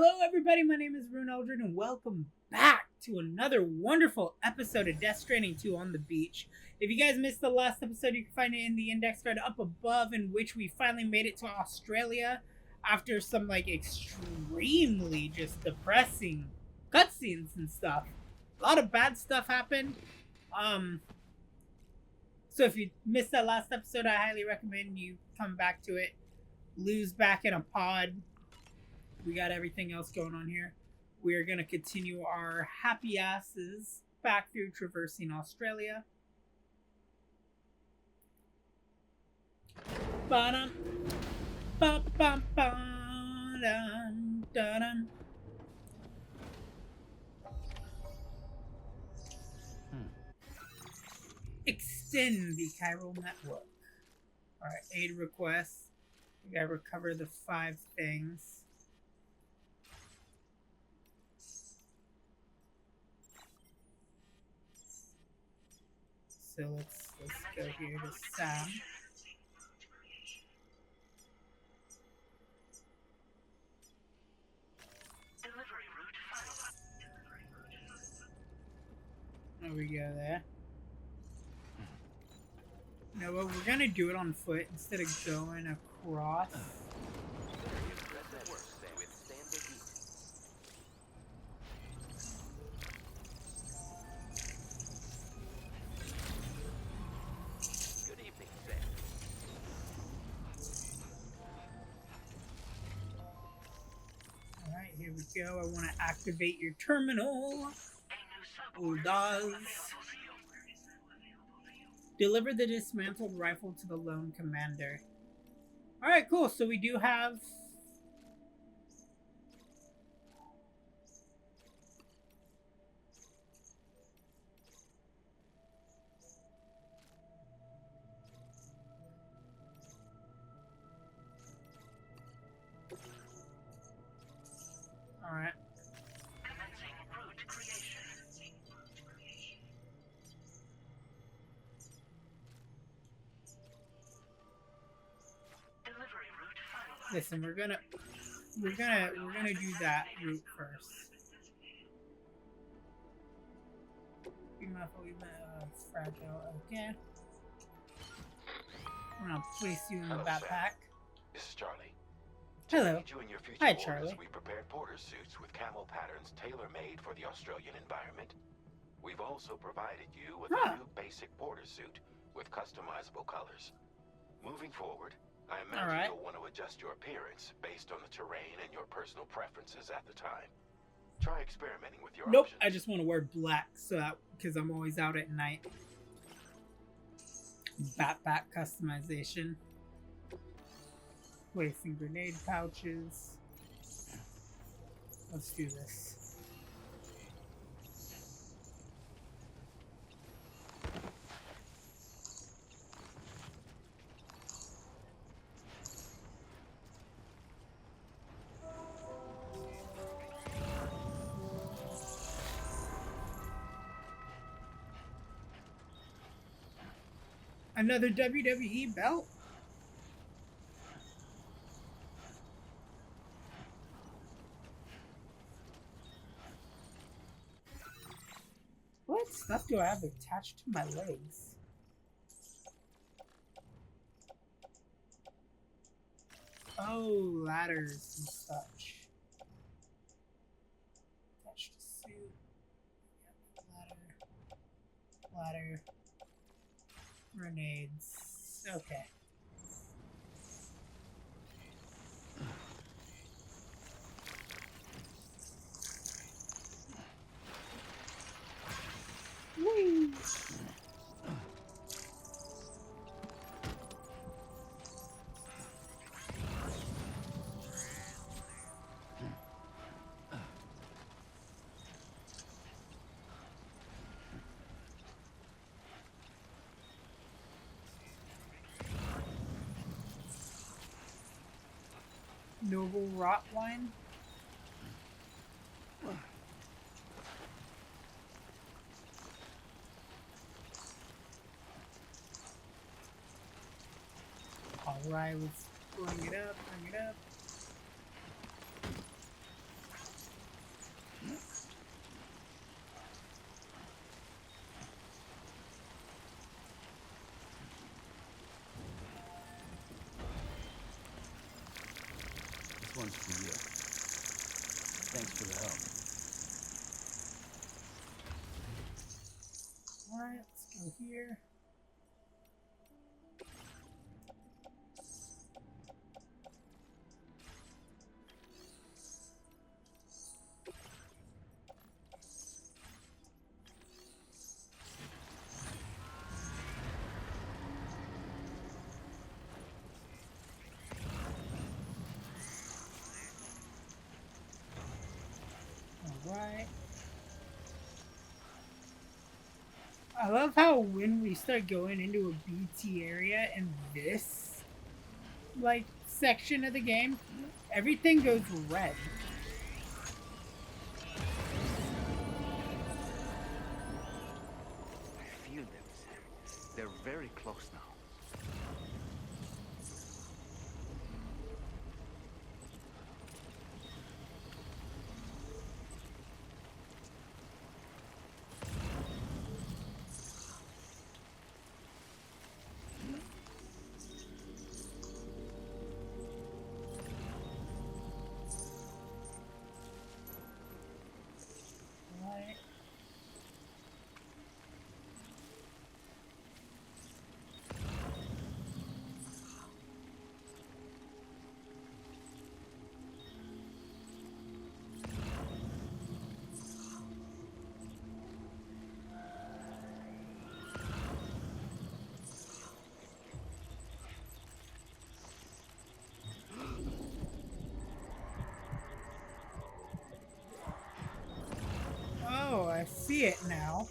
Hello everybody, my name is Ryunn Eldred and welcome back to another wonderful episode of Death Stranding 2 on the beach. If you guys missed the last episode, you can find it in the index card up above, in which we finally made it to Australia after some extremely just depressing cutscenes and stuff. A lot of bad stuff happened. So if you missed that last episode, I highly recommend you come back to it. Lou's back in a pod. We got everything else going on here. We are going to continue our happy asses back through traversing Australia. Ba-dum, ba-bum, ba-dum, da-dum. Extend the chiral network. Alright, aid requests. We gotta recover the 5 things. So let's go here to Sam. There we go there. No, but we're gonna do it on foot instead of going across. Alright, here we go. I want to activate your terminal. Oh, does. Deliver the dismantled rifle to the lone commander. Alright, cool. So we do have... Alright. Listen, we're gonna do that route first. Be fragile. Okay. I'm gonna place you in the backpack. This is Charlie. Hello. Hi, Orders, Charlie. we prepared porter suits with camel patterns tailor-made for the Australian environment. We've also provided you with a new basic porter suit with customizable colors. Moving forward, I imagine you'll want to adjust your appearance based on the terrain and your personal preferences at the time. Try experimenting with your options. I just want to wear black so that because I'm always out at night. Backpack customization. Placing grenade pouches. Let's do this. Another WWE belt? What stuff do I have attached to my legs? Oh, ladders and such. Attached to suit. Ladder. Grenades. Okay. Whee! Noble rot wine. Alright, let's bring it up. This one's for you. Thanks for the help. Alright, let's go here. Alright. I love how when we start going into a BT area in this, like, section of the game, everything goes red. I feel them, Sam. They're very close now. Alright. Oh, I see it now.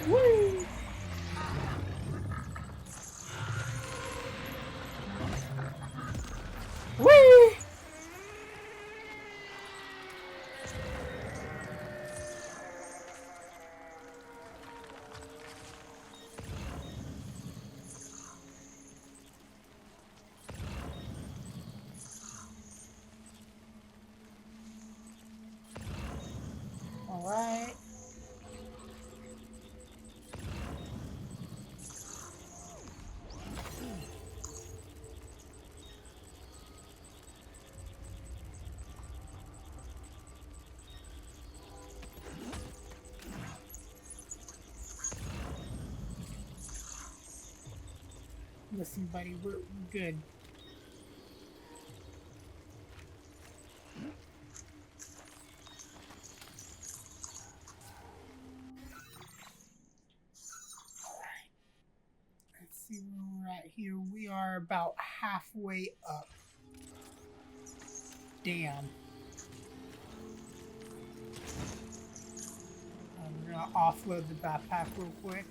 Woo! Woo! All right. Listen, buddy, we're good. Alright. Let's see where we're at here. We are about halfway up. Damn. We're gonna offload the backpack real quick.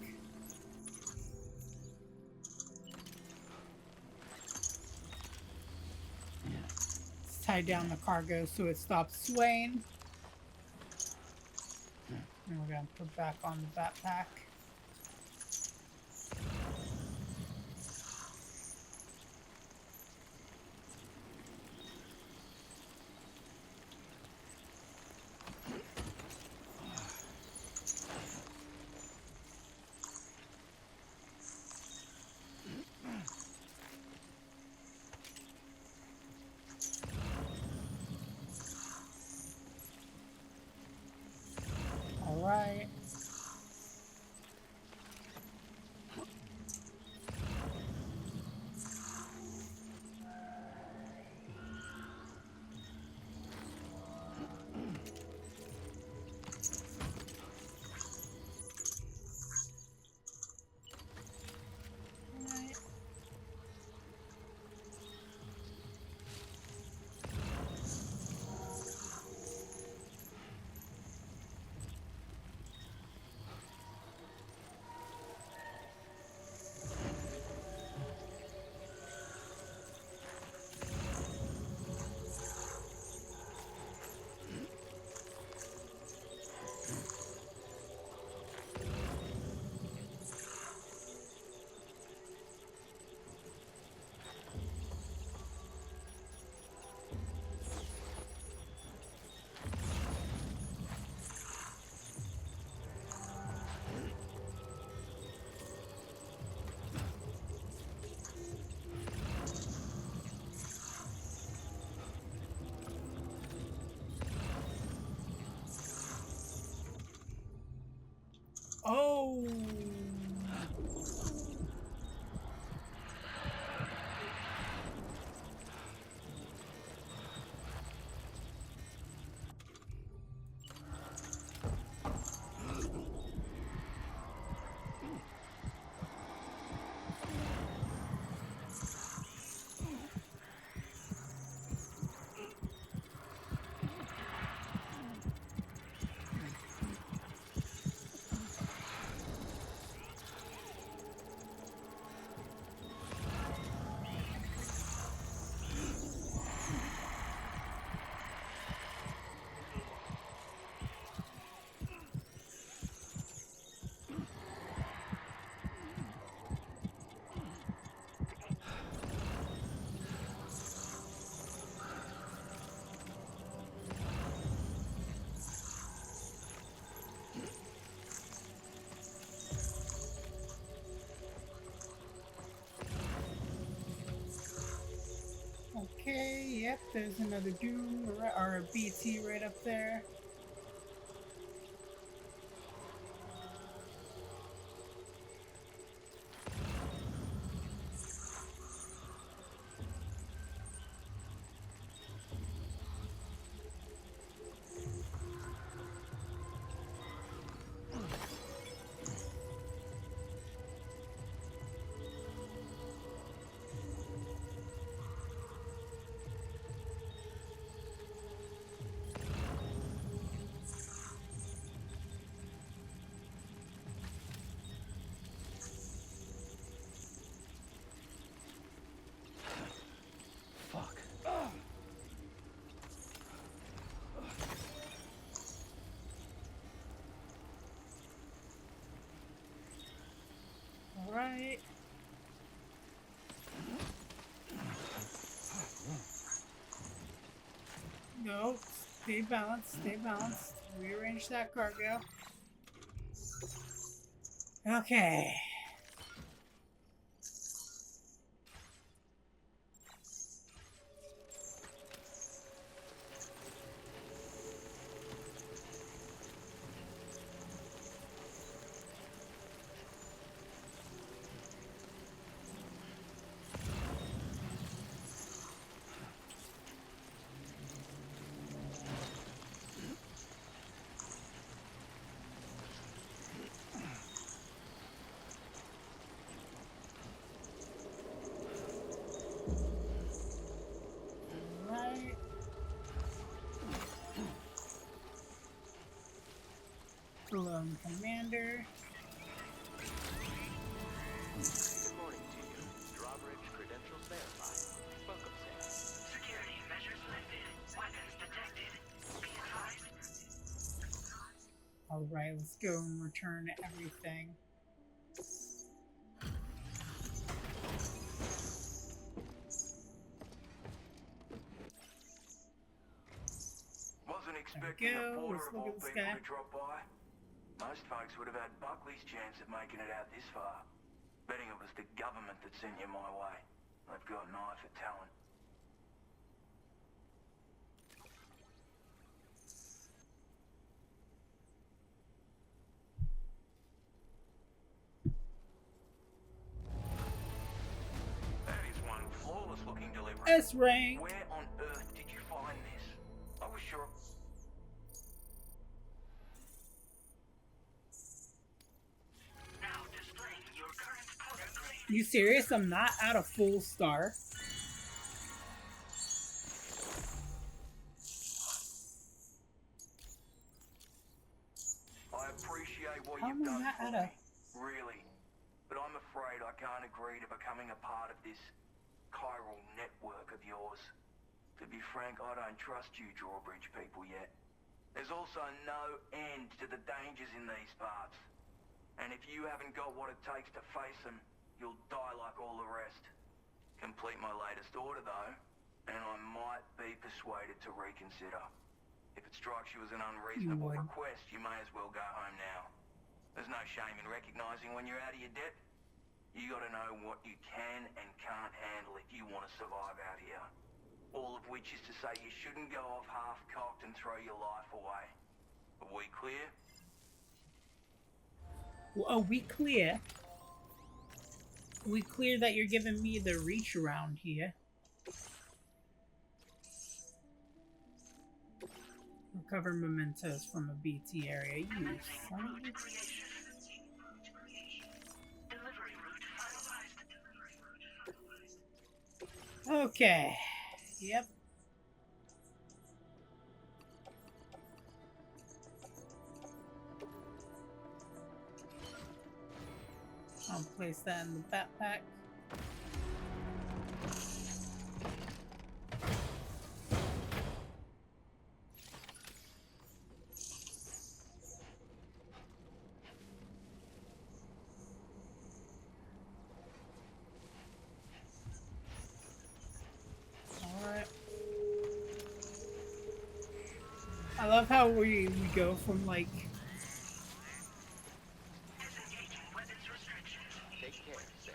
Let's tie down the cargo so it stops swaying. And we're gonna put back on the backpack. Alright. Yep, there's another Doom or a BT right up there. Alright. No, stay balanced, stay balanced. Rearrange that cargo. Okay. Lone Commander. Good morning to you. Drawbridge credentials verified. Welcome, sir. Security measures lifted. Weapons detected. Be advised. Alright, let's go and return everything. Wasn't expecting go. a border Let's of look all at this people guy. to drop by. Most folks would have had Buckley's chance at making it out this far. Betting it was the government that sent you my way. They've got an eye for talent. That is one flawless looking delivery. S-rank. Where on earth did you find this? I was sure... Now displaying your current powder grade. You serious? I'm not at a full star. I appreciate what How you've am I done not for at a... me, really. But I'm afraid I can't agree to becoming a part of this chiral network of yours. To be frank, I don't trust you drawbridge people yet. There's also no end to the dangers in these parts. And if you haven't got what it takes to face them, you'll die like all the rest. Complete my latest order though, and I might be persuaded to reconsider. If it strikes you as an unreasonable would. request, you may as well go home now. There's no shame in recognizing when you're out of your depth. You gotta know what you can and can't handle if you want to survive out here. All of which is to say you shouldn't go off half-cocked and throw your life away. Are we clear? Well, are we clear? Are we clear that you're giving me the reach around here? Recover mementos from a BT area. You son of a... Delivery route finalized. Okay. Yep. I'll place that in the backpack. Alright. I love how we go from like Disengaging weapons restrictions. Take care, Sam.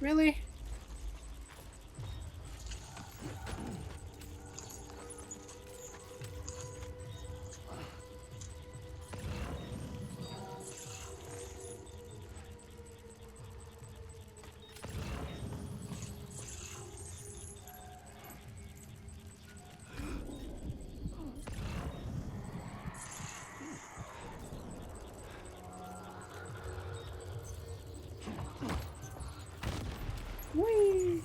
Really? Whee!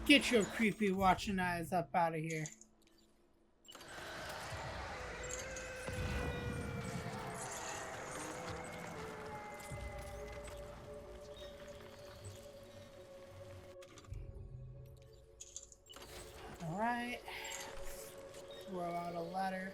Get your creepy watching eyes up out of here. Alright. Throw out a ladder.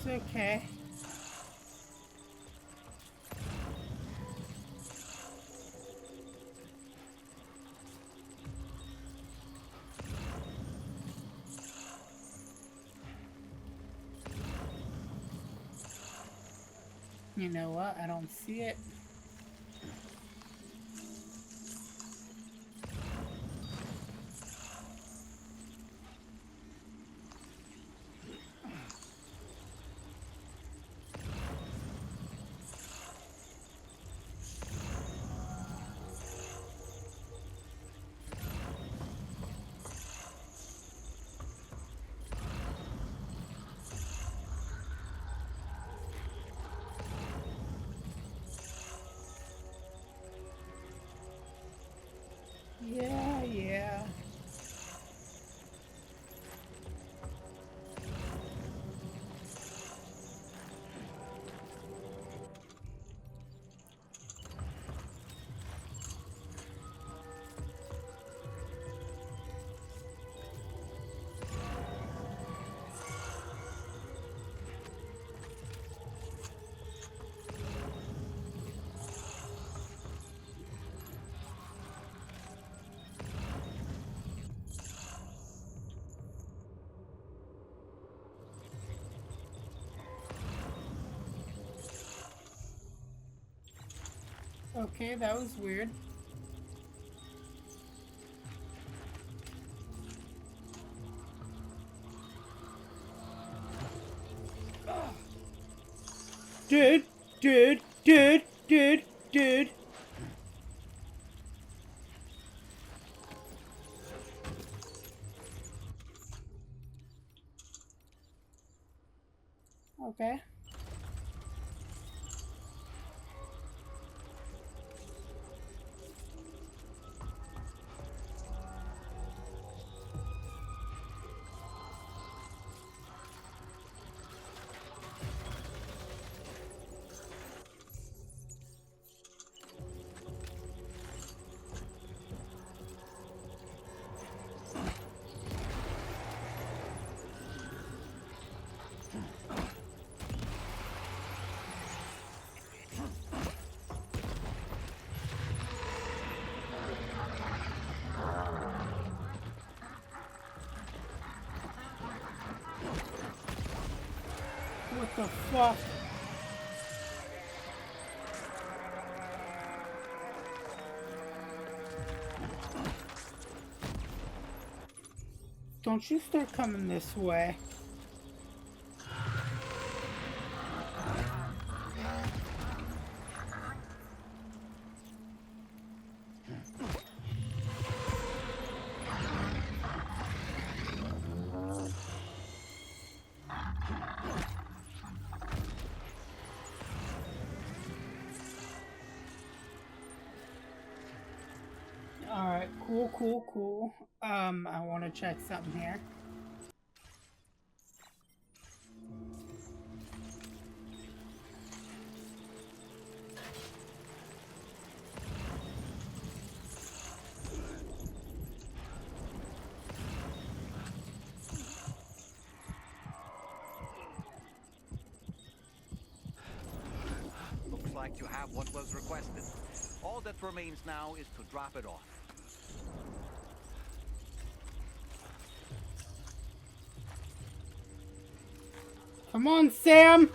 It's okay. You know what? I don't see it. Yeah. Okay, that was weird. Dude. Okay. What the fuck? Don't you start coming this way. Alright, cool. I want to check something here. Looks like you have what was requested. All that remains now is to drop it off. Come on, Sam!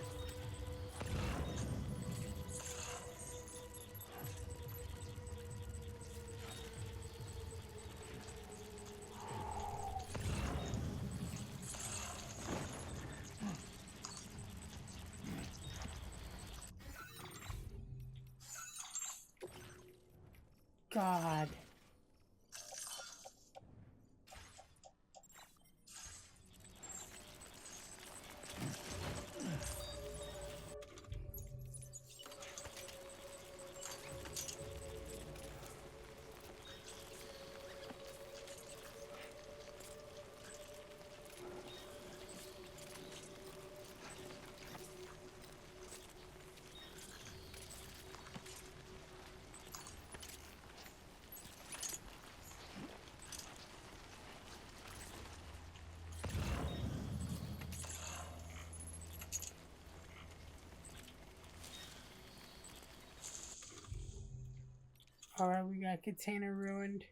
God. Alright, we got container ruined.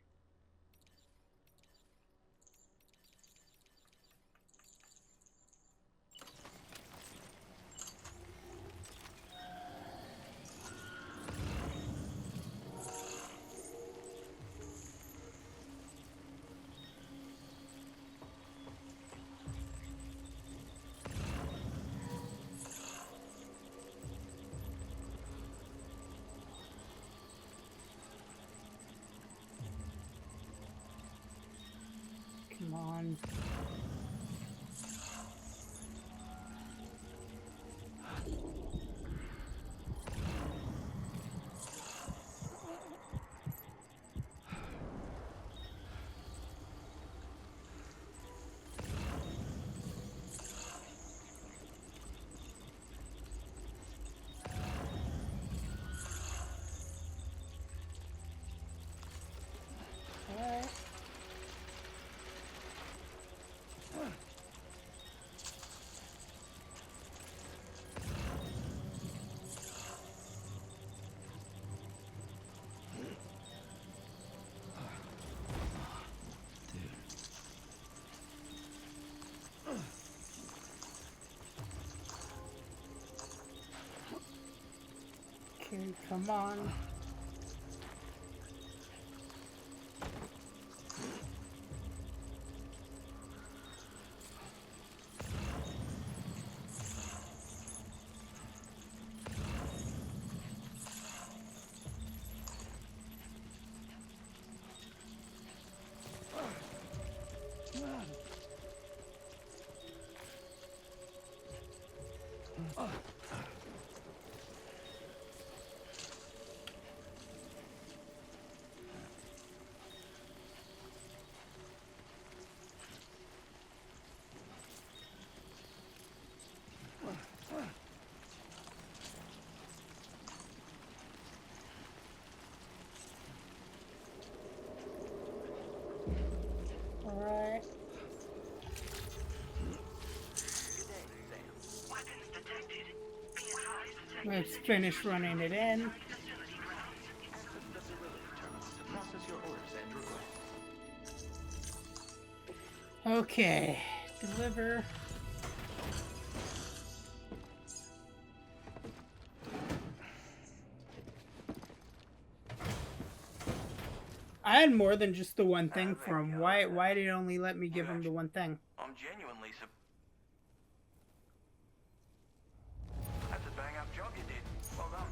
Come on. Alright. Okay, come on. Alright. Weapons detected. Be advised that Let's finish running it in. facility grounds. Access the facility terminal to process your orders and requests. Okay. Deliver. I had more than just the one thing for him. Why did it only let me give him the one thing? I'm genuinely That's a bang up job you did. Well done.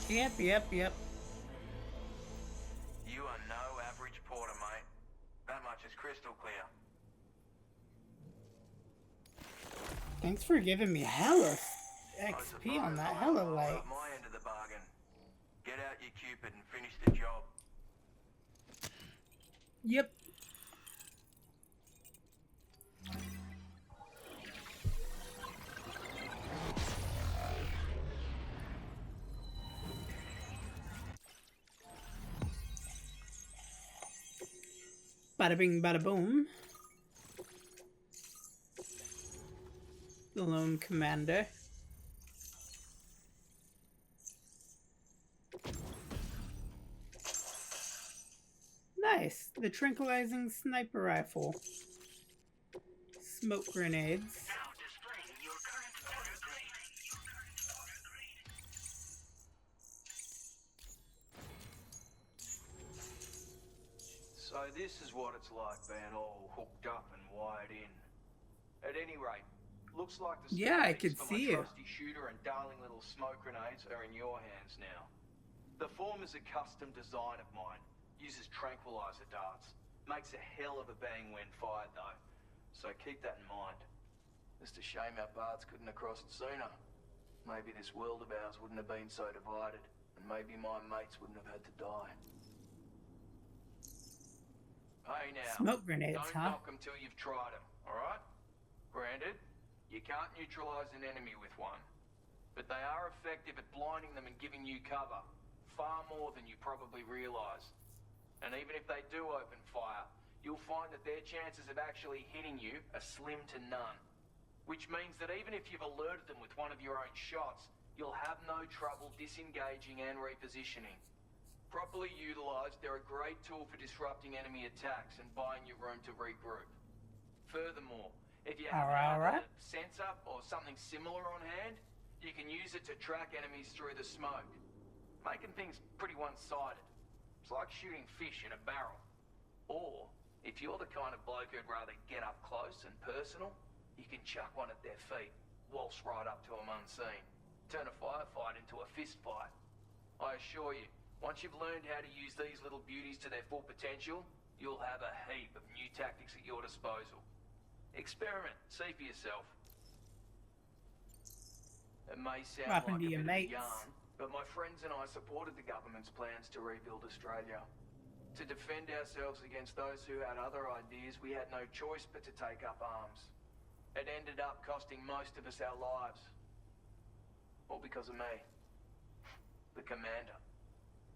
Yep. You are no average porter, mate. That much is crystal clear. Thanks for giving me hella I XP on suppose that I'll hella hold light. up my end of the bargain. Get out your Cupid and finish the job. Yep. Bada bing, bada boom. The lone commander. Nice. The tranquilizing sniper rifle. Smoke grenades. Now displaying your current order grade. So this is what it's like being all hooked up and wired in. At any rate, looks like the Yeah, I schematics could for see my you. trusty shooter and darling little smoke grenades are in your hands now. The form is a custom design of mine. Uses tranquilizer darts. Makes a hell of a bang when fired though. So keep that in mind. Just a shame our paths couldn't have crossed sooner. Maybe this world of ours wouldn't have been so divided, and maybe my mates wouldn't have had to die. Hey now, Smoke grenades, don't huh? knock them till you've tried them, alright? Granted, you can't neutralize an enemy with one, but they are effective at blinding them and giving you cover, far more than you probably realize. And even if they do open fire, you'll find that their chances of actually hitting you are slim to none. Which means that even if you've alerted them with one of your own shots, you'll have no trouble disengaging and repositioning. Properly utilized, they're a great tool for disrupting enemy attacks and buying you room to regroup. Furthermore, if you have Alright. a sensor or something similar on hand, you can use it to track enemies through the smoke, making things pretty one-sided. It's like shooting fish in a barrel. Or, if you're the kind of bloke who'd rather get up close and personal, you can chuck one at their feet, waltz right up to them unseen, turn a firefight into a fist fight. I assure you, once you've learned how to use these little beauties to their full potential, you'll have a heap of new tactics at your disposal. Experiment, see for yourself. It may sound What happened like to a your bit of a mates? yarn, but my friends and I supported the government's plans to rebuild Australia. To defend ourselves against those who had other ideas, we had no choice but to take up arms. It ended up costing most of us our lives. All because of me. The commander.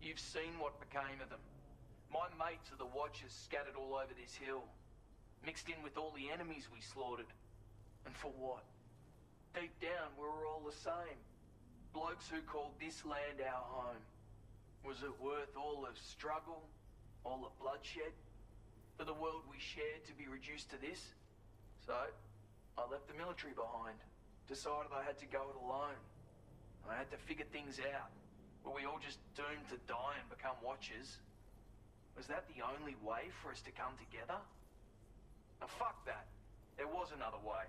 You've seen what became of them. My mates are the Watchers scattered all over this hill. Mixed in with all the enemies we slaughtered. And for what? Deep down, we were all the same. Blokes who called this land our home. Was it worth all the struggle? All the bloodshed? For the world we shared to be reduced to this? So, I left the military behind. Decided I had to go it alone. I had to figure things out. Were we all just doomed to die and become Watchers? Was that the only way for us to come together? Now fuck that. There was another way.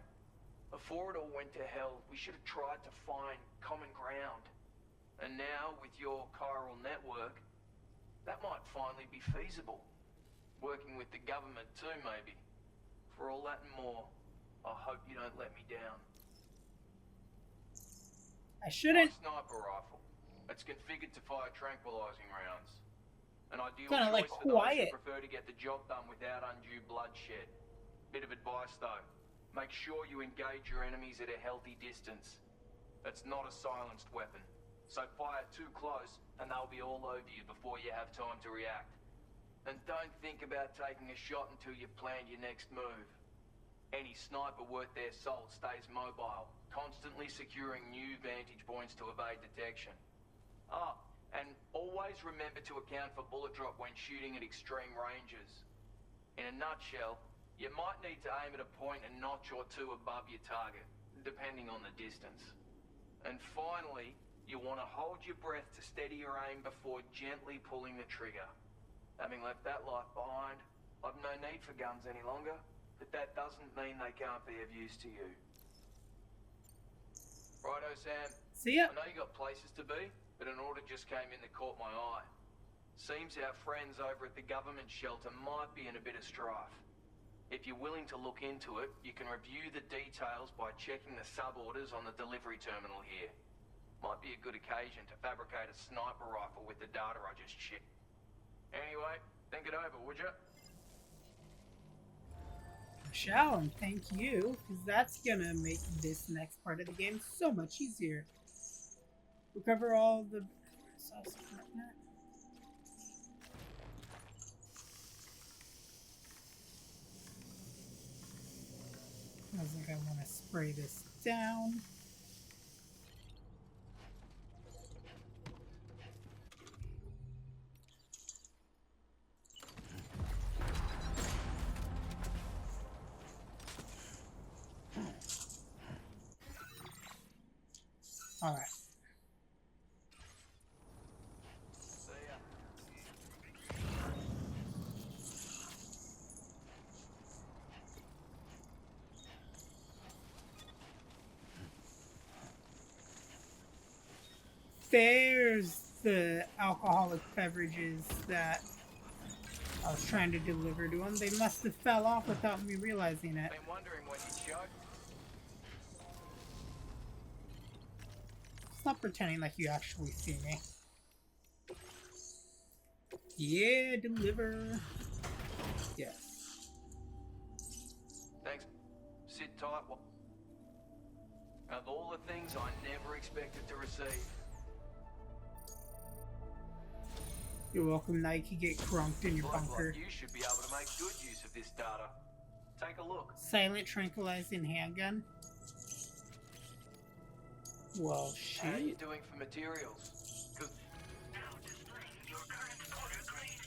Before it all went to hell, we should have tried to find common ground. And now, with your chiral network, that might finally be feasible. Working with the government too, maybe. For all that and more, I hope you don't let me down. I shouldn't. My sniper rifle. It's configured to fire tranquilizing rounds. An ideal Kinda choice like for those quiet. who prefer to get the job done without undue bloodshed. Bit of advice though. Make sure you engage your enemies at a healthy distance. It's not a silenced weapon. So fire too close and they'll be all over you before you have time to react. And don't think about taking a shot until you've planned your next move. Any sniper worth their salt stays mobile, constantly securing new vantage points to evade detection. Ah, and always remember to account for bullet drop when shooting at extreme ranges. In a nutshell, you might need to aim at a point a notch or two above your target, depending on the distance. And finally, you want to hold your breath to steady your aim before gently pulling the trigger. Having left that life behind, I've no need for guns any longer, but that doesn't mean they can't be of use to you. Righto, Sam. See ya. I know you got places to be, but an order just came in that caught my eye. Seems our friends over at the government shelter might be in a bit of strife. If you're willing to look into it, you can review the details by checking the sub-orders on the delivery terminal here. Might be a good occasion to fabricate a sniper rifle with the data I just shipped. Anyway, think it over, would you? shall, and thank you, because that's gonna make this next part of the game so much easier. Recover all the... I was like, I want to spray this down. All right. There's the alcoholic beverages that I was trying to deliver to him. They must have fell off without me realizing it. Been wondering when you choked. Stop pretending like you actually see me. Yeah, deliver. Yes. Thanks. Sit tight. Of all the things I never expected to receive. You're welcome. Now you can get crunked in your bunker. Like you should be able to make good use of this data. Take a look. Silent tranquilizing handgun. Well, How are you shit. doing for materials? Because Now displaying your current powder grade.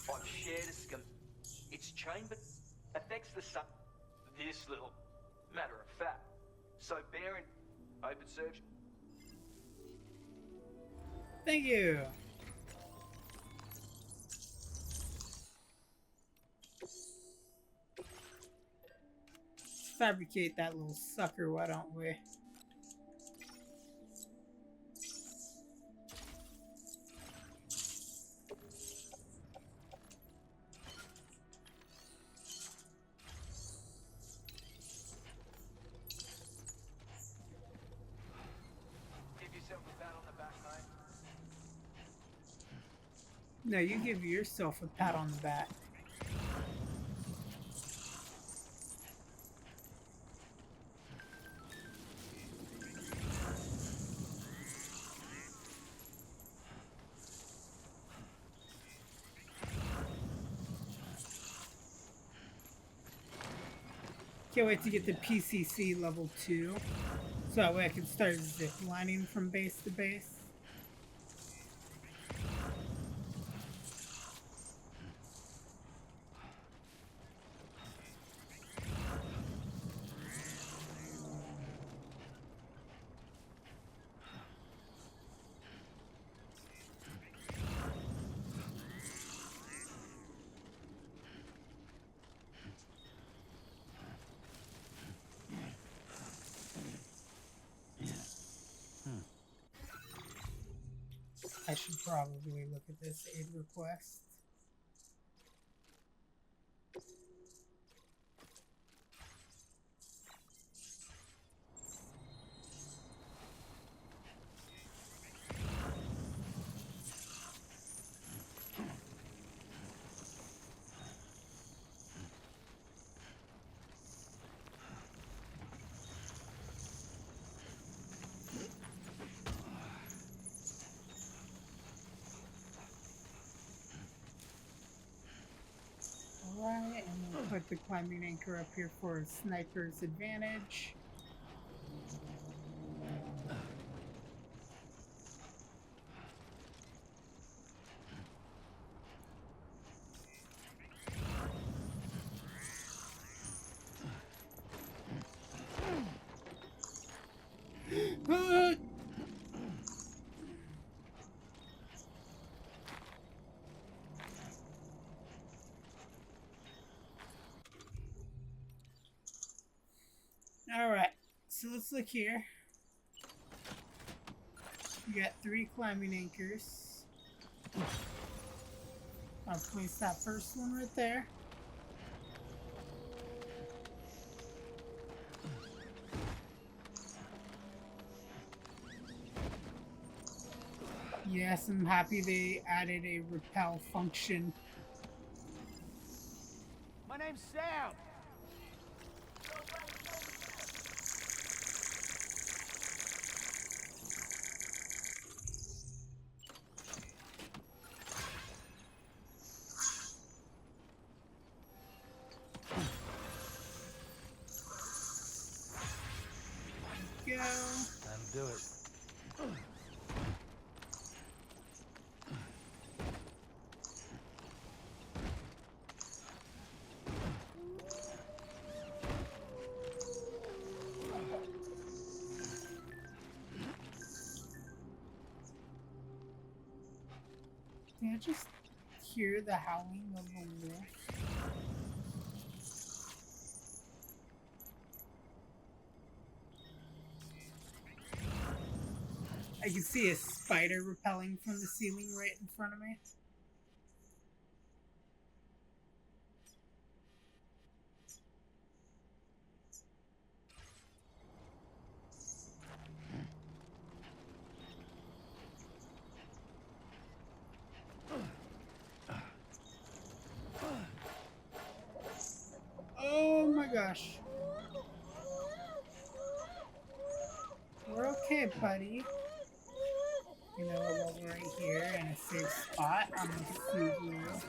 I've shared a scheme. Its chamber affects the sun. This little matter of fact. So bearing open search. Thank you. Fabricate that little sucker, why don't we? Give yourself a pat on the back, mate. No, you give yourself a pat on the back. Can't wait to get the PCC level 2, so that way I can start ziplining from base to base. I should probably look at this aid request. Alright, and we'll put the climbing anchor up here for a sniper's advantage. Alright, so let's look here. We got 3 climbing anchors. I'll place that first one right there. Yes, I'm happy they added a repel function. My name's Sam. Can I just hear the howling of a wolf? I can see a spider rappelling from the ceiling right in front of me. Oh my gosh. We're okay, buddy. You know what, we're right here in a safe spot on the Subaru.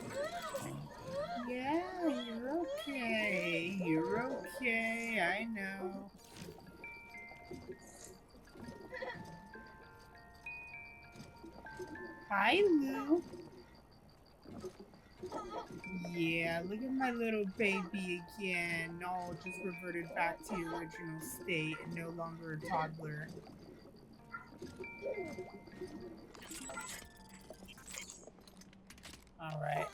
Yeah, you're okay. You're okay. I know. Hi, Lou. Yeah, look at my little baby again. All just reverted back to the original state and no longer a toddler. Alright.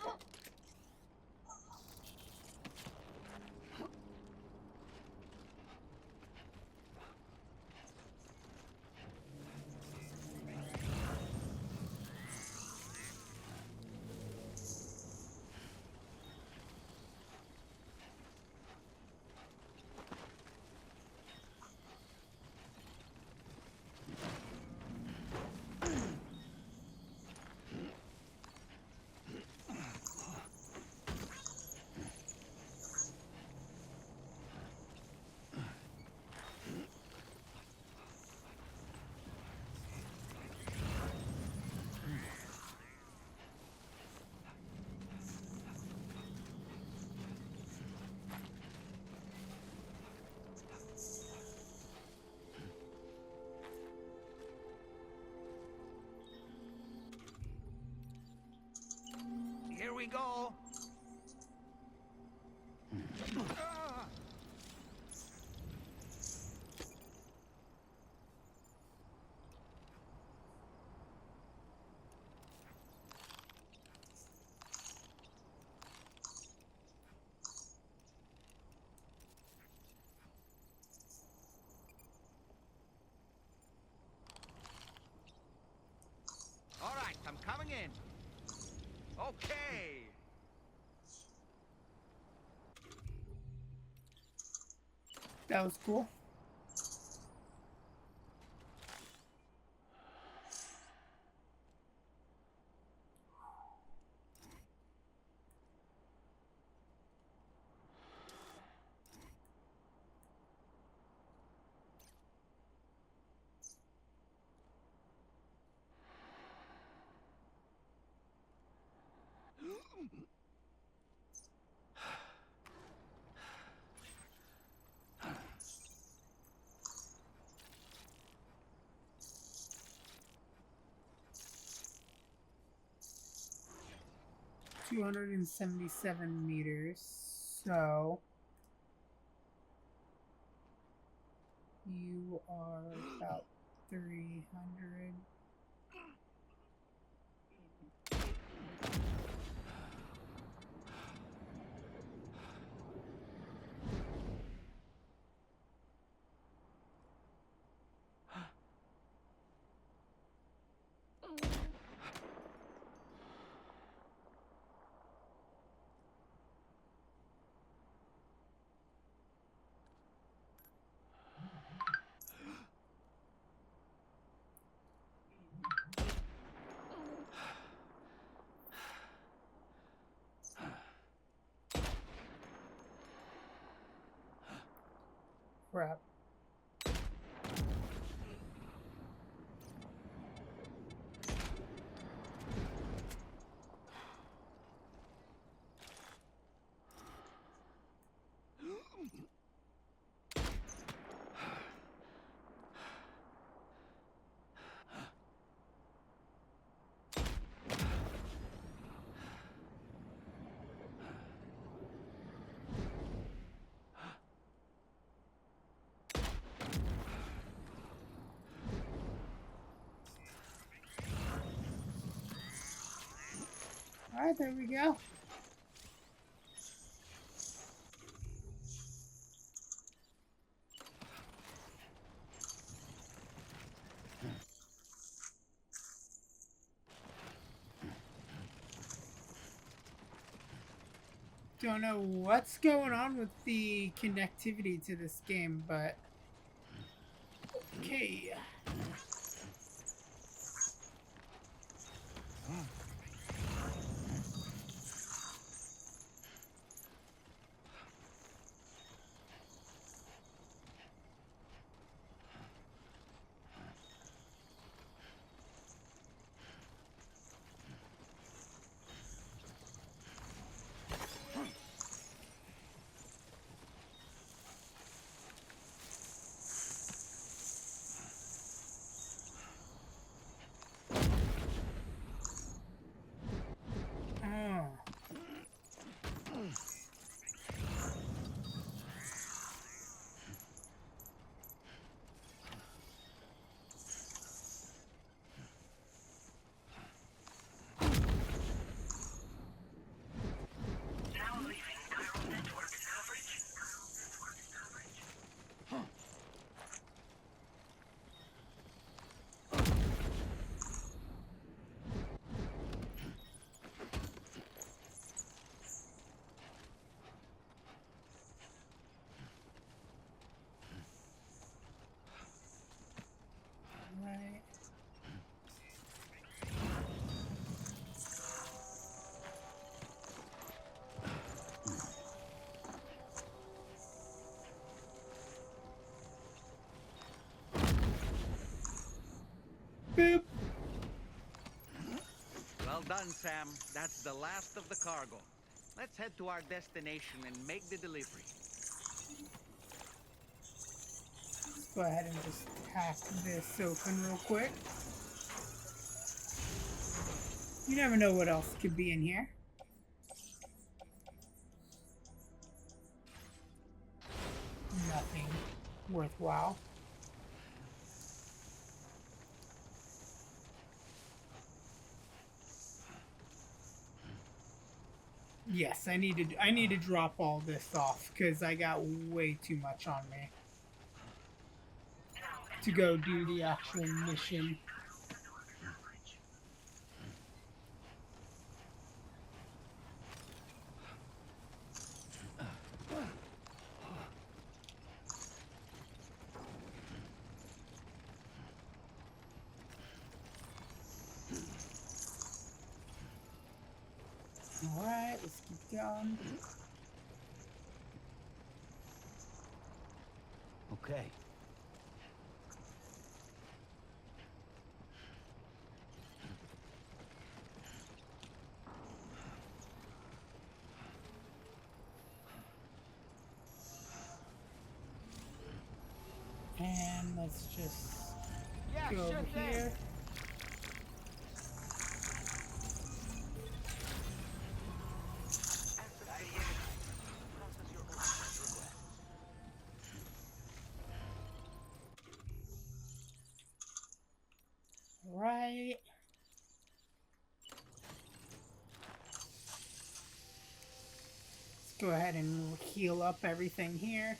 Here we go. Ah! All right, I'm coming in. Okay. That was cool. $277 meters, so you are about 300. Crap. Alright, there we go. Don't know what's going on with the connectivity to this game, but okay. Now leaving chiral network coverage. Right. Boop. Well done, Sam. That's the last of the cargo. Let's head to our destination and make the delivery. Let's go ahead and just hack this open real quick. You never know what else could be in here. Nothing worthwhile. Yes, I need to drop all this off because I got way too much on me to go do the actual mission. Alright, let's keep going. Okay. And let's just go over here. Right. Let's go ahead and heal up everything here.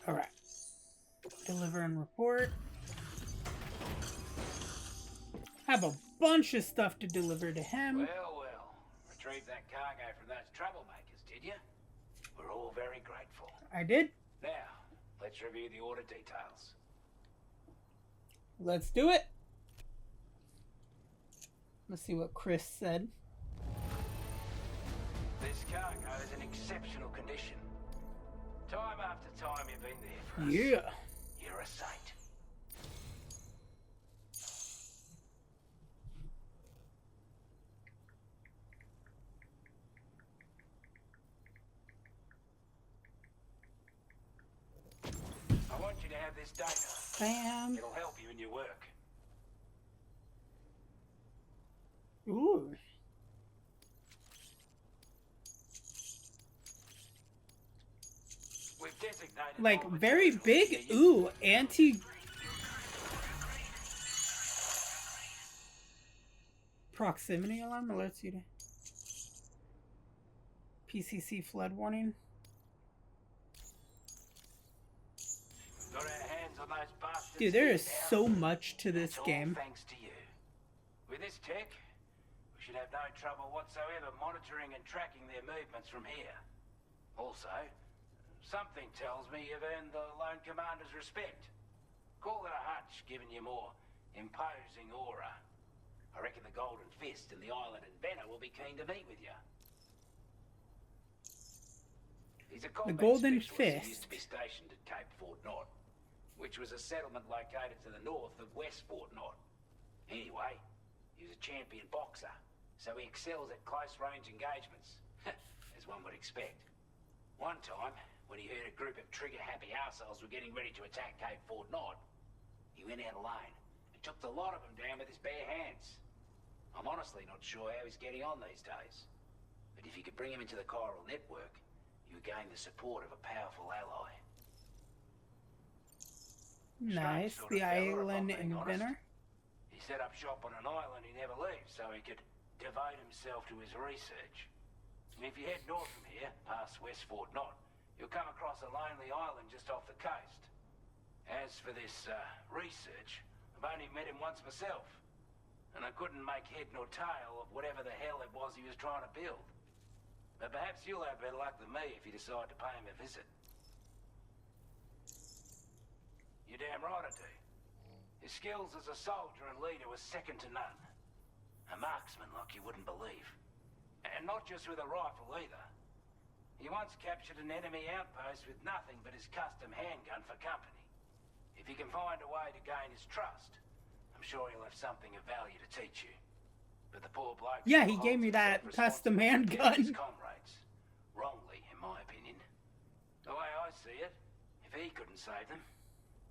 Alright. Deliver and report. Have a bunch of stuff to deliver to him. Well, well. Retrieved that cargo from those troublemakers, did you? We're all very grateful. I did. Now, let's review the order details. Let's do it. Let's see what Chris said. This cargo is in exceptional condition. Time after time you've been there for us. Yeah. You're a saint. I want you to have this data. Bam. It'll help you in your work. Ooh. We've designated Like all very materials big. to be used. Ooh, Proximity alarm alerts you to PCC flood warning. Got our hands on those bastards. Dude, there is now. so much to this It's all game. thanks to you. With this tech, we should have no trouble whatsoever monitoring and tracking their movements from here. Also, something tells me you've earned the Lone Commander's respect. Call it a hunch, giving you more imposing aura. I reckon the Golden Fist and the Island Inventor will be keen to meet with you. He's a combat Golden specialist who Fist. used to be stationed at Cape Fort Knot, which was a settlement located to the north of West Fort Knot. Anyway, he was a champion boxer, so he excels at close-range engagements, as one would expect. One time, when he heard a group of trigger-happy arseholes were getting ready to attack Cape Fort Knot, he went out alone and took the lot of them down with his bare hands. I'm honestly not sure how he's getting on these days, but if you could bring him into the chiral network, you gain the support of a powerful ally. Nice. Strange sort The of fella, if I'm Island being Inventor. honest. He set up shop on an island he never leaves so he could devote himself to his research. And if you head north from here, past West Fort Knot, you'll come across a lonely island just off the coast. As for this research, I've only met him once myself, and I couldn't make head nor tail of whatever the hell it was he was trying to build. But perhaps you'll have better luck than me if you decide to pay him a visit. You're damn right I do. His skills as a soldier and leader were second to none. A marksman like you wouldn't believe. And not just with a rifle either. He once captured an enemy outpost with nothing but his custom handgun for company. If you can find a way to gain his trust, I'm sure he'll have something of value to teach you. But the poor bloke... Yeah, he gave me that custom handgun. His comrades. Wrongly, in my opinion. The way I see it, if he couldn't save them,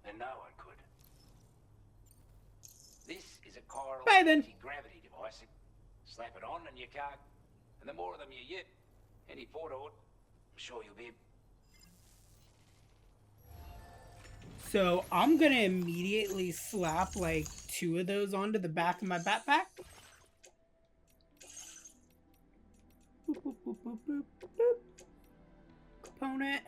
then no one could. This is a chiral Bye then. anti-gravity device. Slap it on and you can't... And the more of them you get, any port-ort, I'm sure you'll be... So I'm gonna immediately slap like 2 of those onto the back of my backpack. Boop, boop, boop, boop, boop, boop. Component.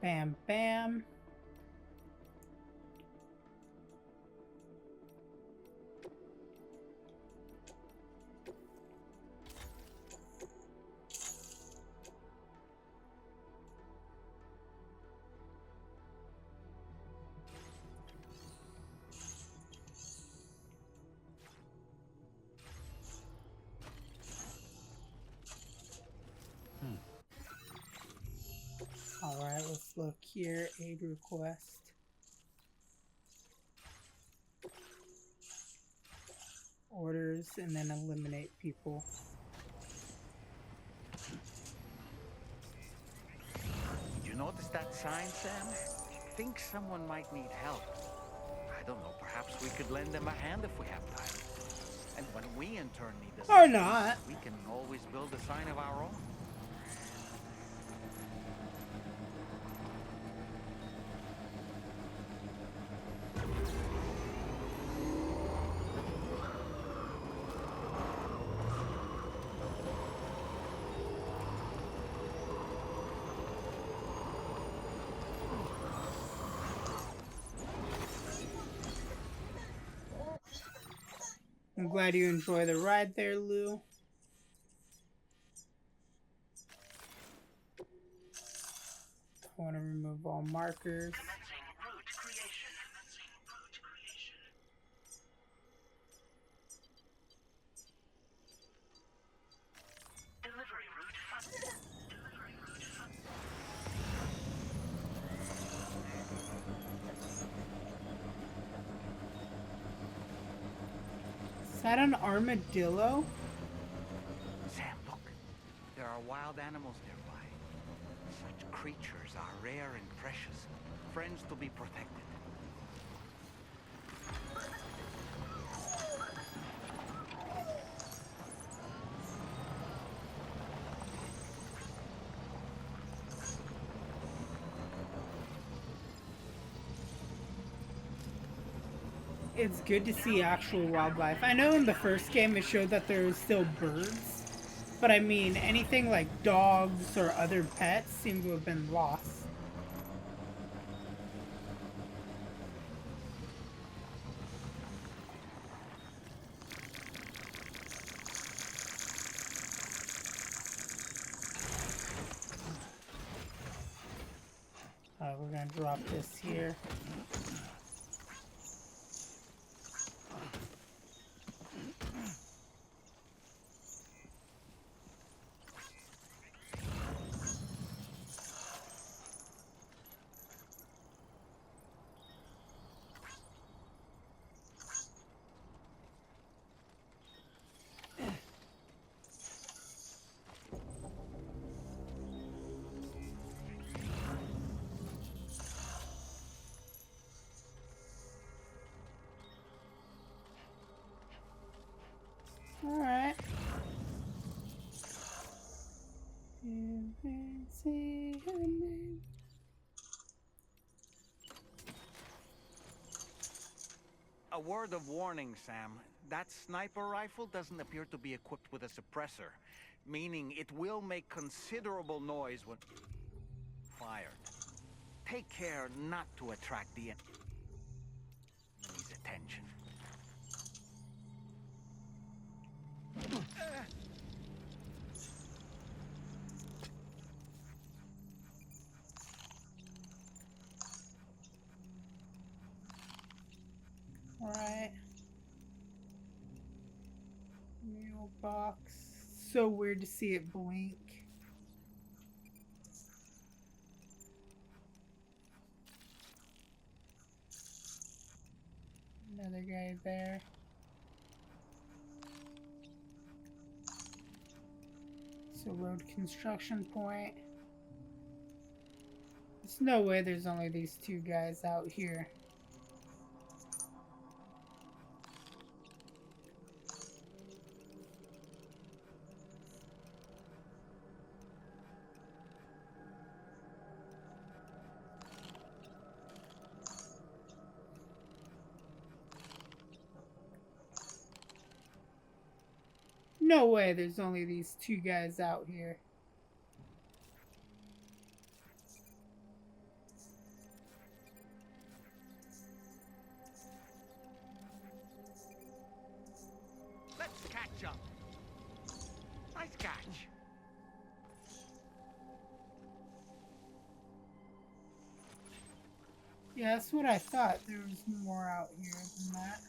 Bam, bam. Alright, let's look here. Aid request. Orders, and then eliminate people. Did you notice that sign, Sam? Think someone might need help. I don't know, perhaps we could lend them a hand if we have time. And when we in turn need Or assistance, not. we can always build a sign of our own. I'm glad you enjoy the ride there, Lou. I want to remove all markers. Commencing route creation. Commencing route creation. Delivery route funded. Delivery route funded. Is that an armadillo? are wild animals nearby. Such creatures are rare and precious, friends to be protected. It's good to see actual wildlife. I know in the first game it showed that there was still birds, but I mean anything like dogs or other pets seem to have been lost. We're gonna drop this here. Alright. A word of warning, Sam. That sniper rifle doesn't appear to be equipped with a suppressor, meaning it will make considerable noise when fired. Take care not to attract the enemy's attention. Alright. Mailbox. So weird to see it blink. Another guy there. So road construction point. There's no way there's only these two guys out here. No way there's only these two guys out here. Let's catch up. Nice catch. Yeah, that's what I thought. There was more out here than that.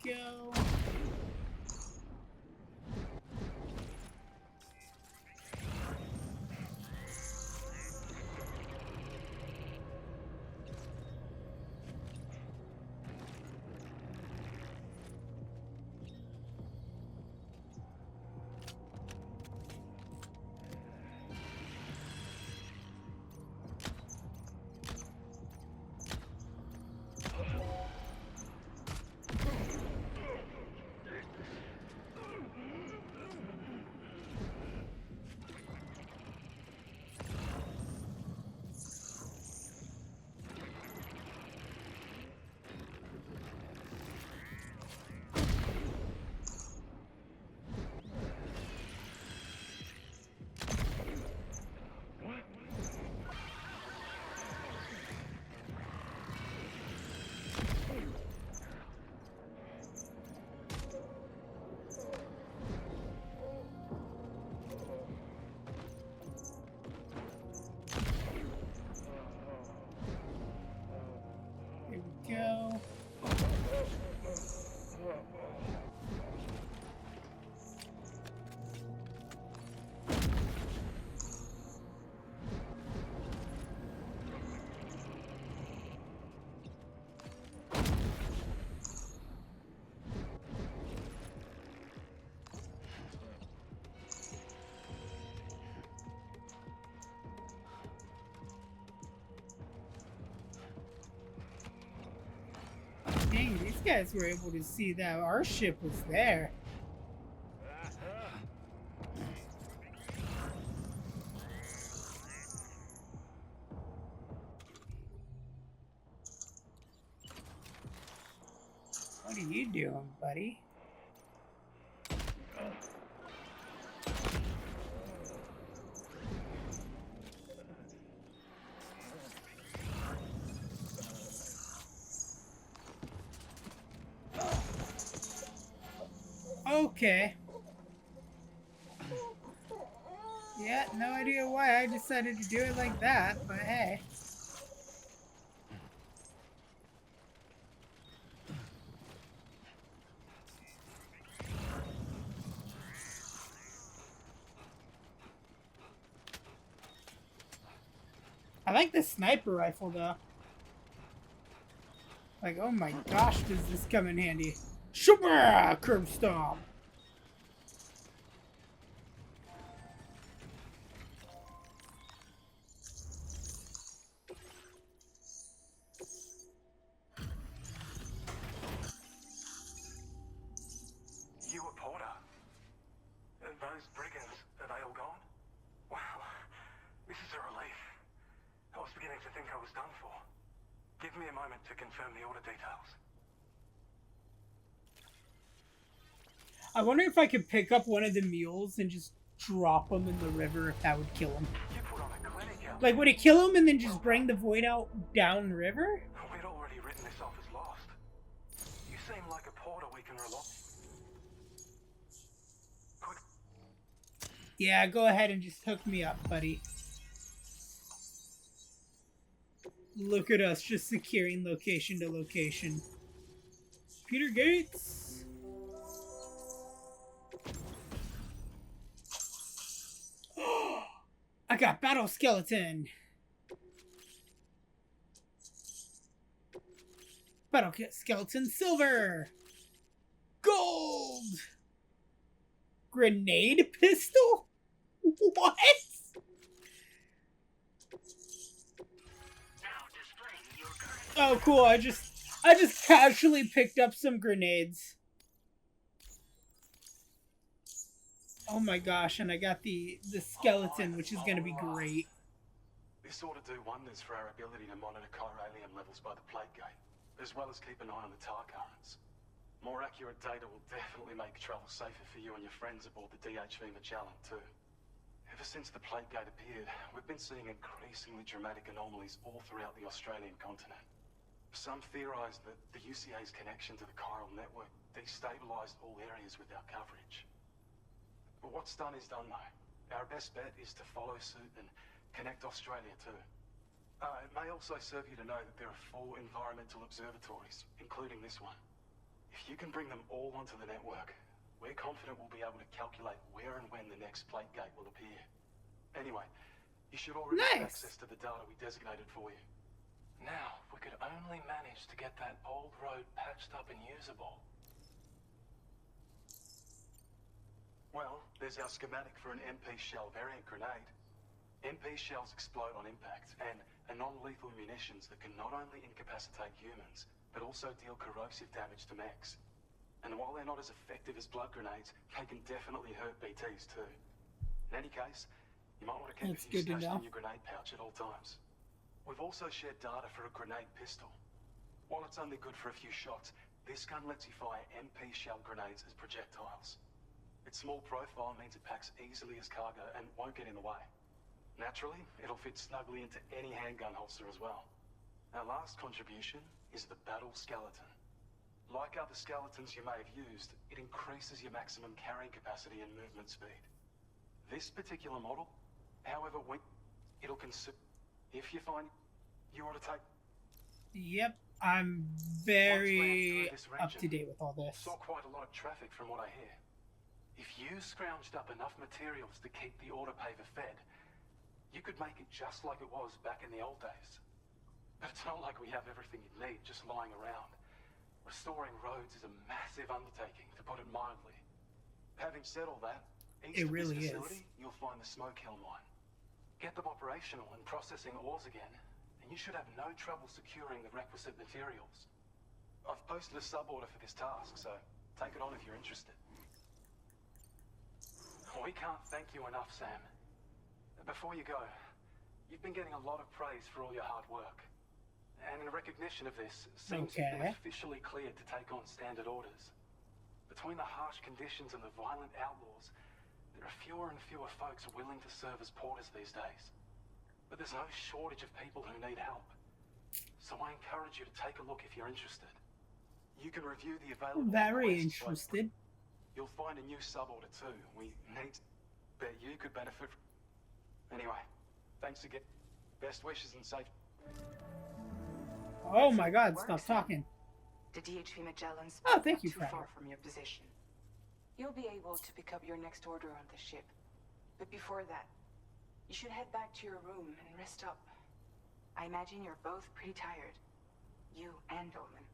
go. Go. Dang, these guys were able to see that our ship was there. What are you doing, buddy? Okay. Yeah, no idea why I decided to do it like that, but hey. I like the sniper rifle though. Like, oh my gosh, does this come in handy? Super curb stomp. You a porter? Those brigands, are they all gone? Wow, this is a relief. I was beginning to think I was done for. Give me a moment to confirm the order details. I wonder if I could pick up one of the mules and just drop him in the river, if that would kill him. You put on a clinic out. Like, would it kill him and then just bring the void out downriver? We'd already written this off as lost. You seem like a porter we can rely. Quick. Yeah, go ahead and just hook me up, buddy. Look at us, just securing location to location. Peter Gates! I got Battle Skeleton! Battle Skeleton Silver! Gold! Grenade pistol? What? Oh, cool. I just casually picked up some grenades. Oh my gosh, and I got the skeleton, which is gonna be great. This ought to do wonders for our ability to monitor chiralium levels by the plate gate, as well as keep an eye on the tar currents. More accurate data will definitely make travel safer for you and your friends aboard the DHV Magellan, too. Ever since the plate gate appeared, we've been seeing increasingly dramatic anomalies all throughout the Australian continent. Some theorize that the UCA's connection to the chiral network destabilized all areas with our coverage. But what's done is done, though. Our best bet is to follow suit and connect Australia, too. It may also serve you to know that there are 4 environmental observatories, including this one. If you can bring them all onto the network, we're confident we'll be able to calculate where and when the next plate gate will appear. Anyway, you should already have access to the data we designated for you. Now, if we could only manage to get that old road patched up and usable. Well, there's our schematic for an MP shell variant grenade. MP shells explode on impact and are non-lethal munitions that can not only incapacitate humans, but also deal corrosive damage to mechs. And while they're not as effective as blood grenades, they can definitely hurt BTs too. In any case, you might want to keep a few stashed in your grenade pouch at all times. We've also shared data for a grenade pistol. While it's only good for a few shots, this gun lets you fire MP shell grenades as projectiles. Its small profile means it packs easily as cargo and won't get in the way. Naturally, it'll fit snugly into any handgun holster as well. Our last contribution is the battle skeleton. Like other skeletons you may have used, it increases your maximum carrying capacity and movement speed. This particular model, however, it'll consume. If you find you ought to take. Yep, I'm very up to date with all this. Saw quite a lot of traffic from what I hear. If you scrounged up enough materials to keep the autopaver fed, you could make it just like it was back in the old days. But it's not like we have everything you need just lying around. Restoring roads is a massive undertaking, to put it mildly. Having said all that, east of this facility, you'll find the Smoke Hill mine. Get them operational and processing ores again, and you should have no trouble securing the requisite materials. I've posted a sub-order for this task, so take it on if you're interested. We can't thank you enough, Sam. Before you go, you've been getting a lot of praise for all your hard work. And in recognition of this, seems you've been officially cleared to take on standard orders. Between the harsh conditions and the violent outlaws, there are fewer and fewer folks willing to serve as porters these days. But there's no shortage of people who need help. So I encourage you to take a look if you're interested. You can review the available Very interested. You'll find a new sub-order too. We need to bet you could benefit from. Anyway, thanks again. Best wishes and safe. Oh my God! Stop talking. The DHP Magellan's thank you, too far from your position. You'll be able to pick up your next order on the ship. But before that, you should head back to your room and rest up. I imagine you're both pretty tired. You and Dolman.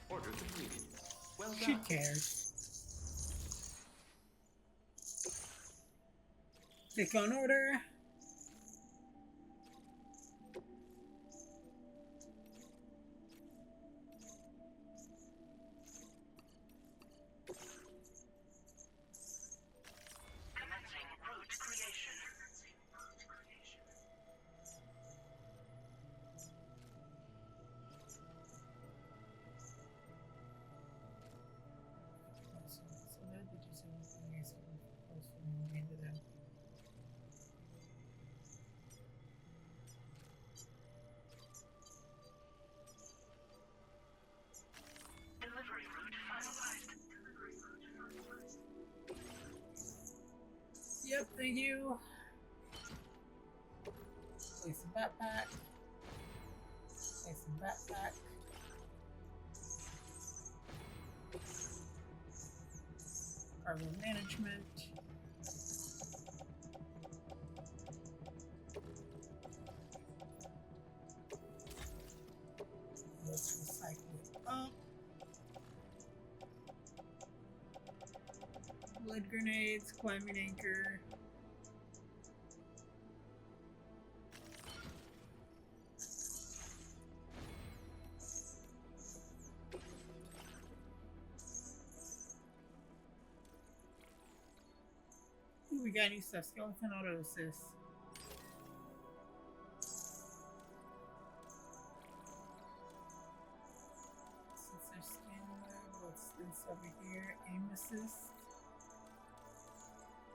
Order completed. Well done. She cares. Click on order. Commencing route creation. Delivery route finalized. Yep, thank you. Place a backpack. Place a backpack. Cargo management. Let's recycle it up. Lead grenades, climbing anchor. Ooh, we got new stuff. Skeleton auto assist. Sensor scanner. What's this over here? Aim assist.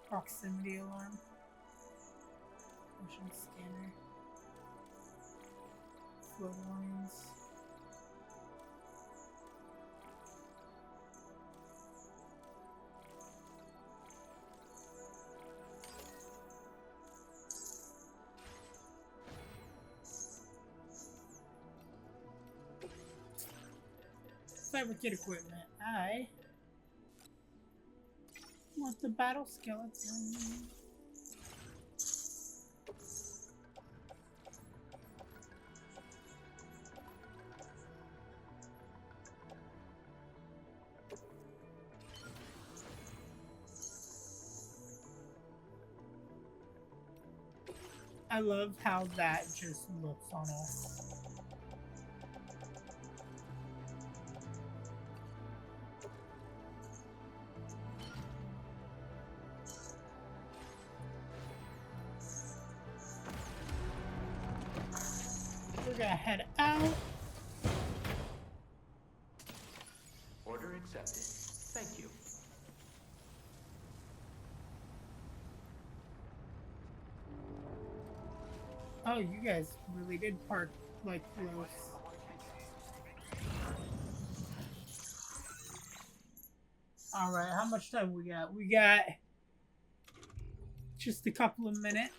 Proximity alarm. Motion scanner. Flow warnings. fabricate equipment. I want the battle skeleton. I love how that just looks on us. We're gonna head out. Order accepted. Thank you. Oh, you guys really did park like close. Alright, how much time we got? We got just a couple of minutes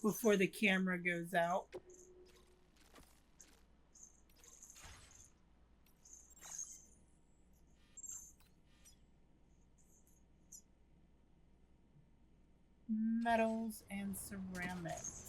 before the camera goes out. Metals and ceramics.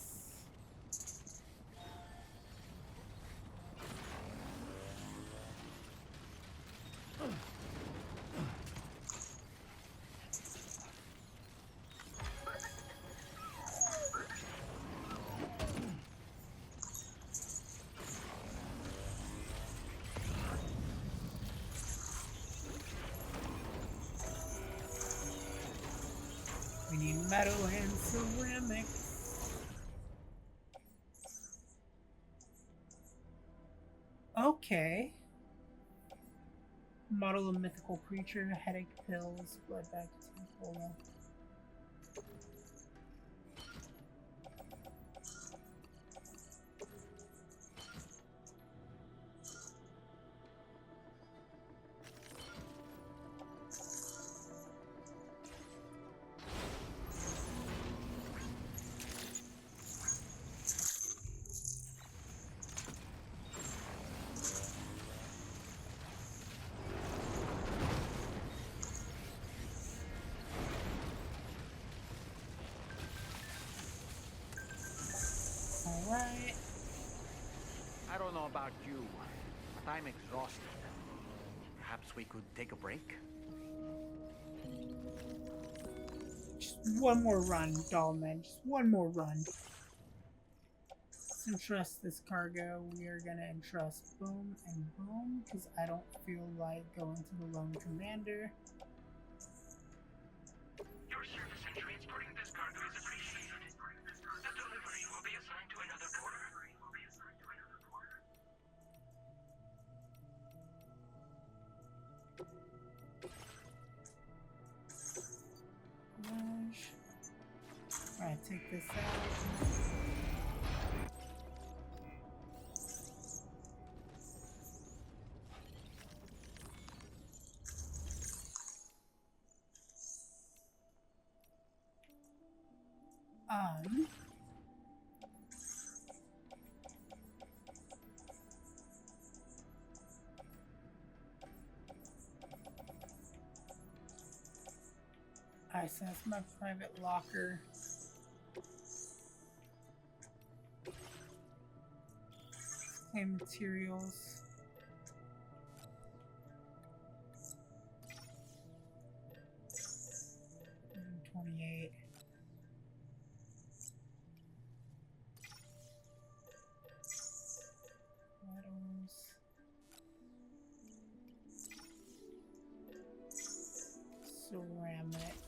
We need metal and ceramics. Okay. Model a mythical creature, headache pills, blood bag, temple. Alright. I don't know about you, but I'm exhausted. Perhaps we could take a break? Just one more run, Dollman. Just one more run. Let's entrust this cargo. We are gonna entrust Boom and Boom, because I don't feel like going to the Lone Commander. Your service in transporting this cargo is appreciated. The delivery will be assigned to another porter. Alright, take this out. Alright, so that's my private locker. Claim materials. And 28. Metals. Ceramics.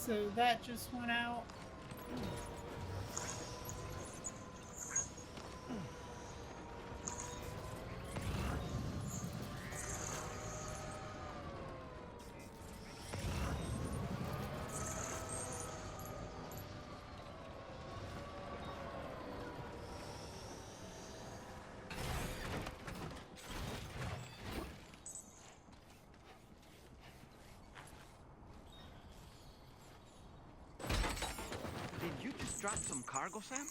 so that just went out. Did you just drop some cargo, Sam?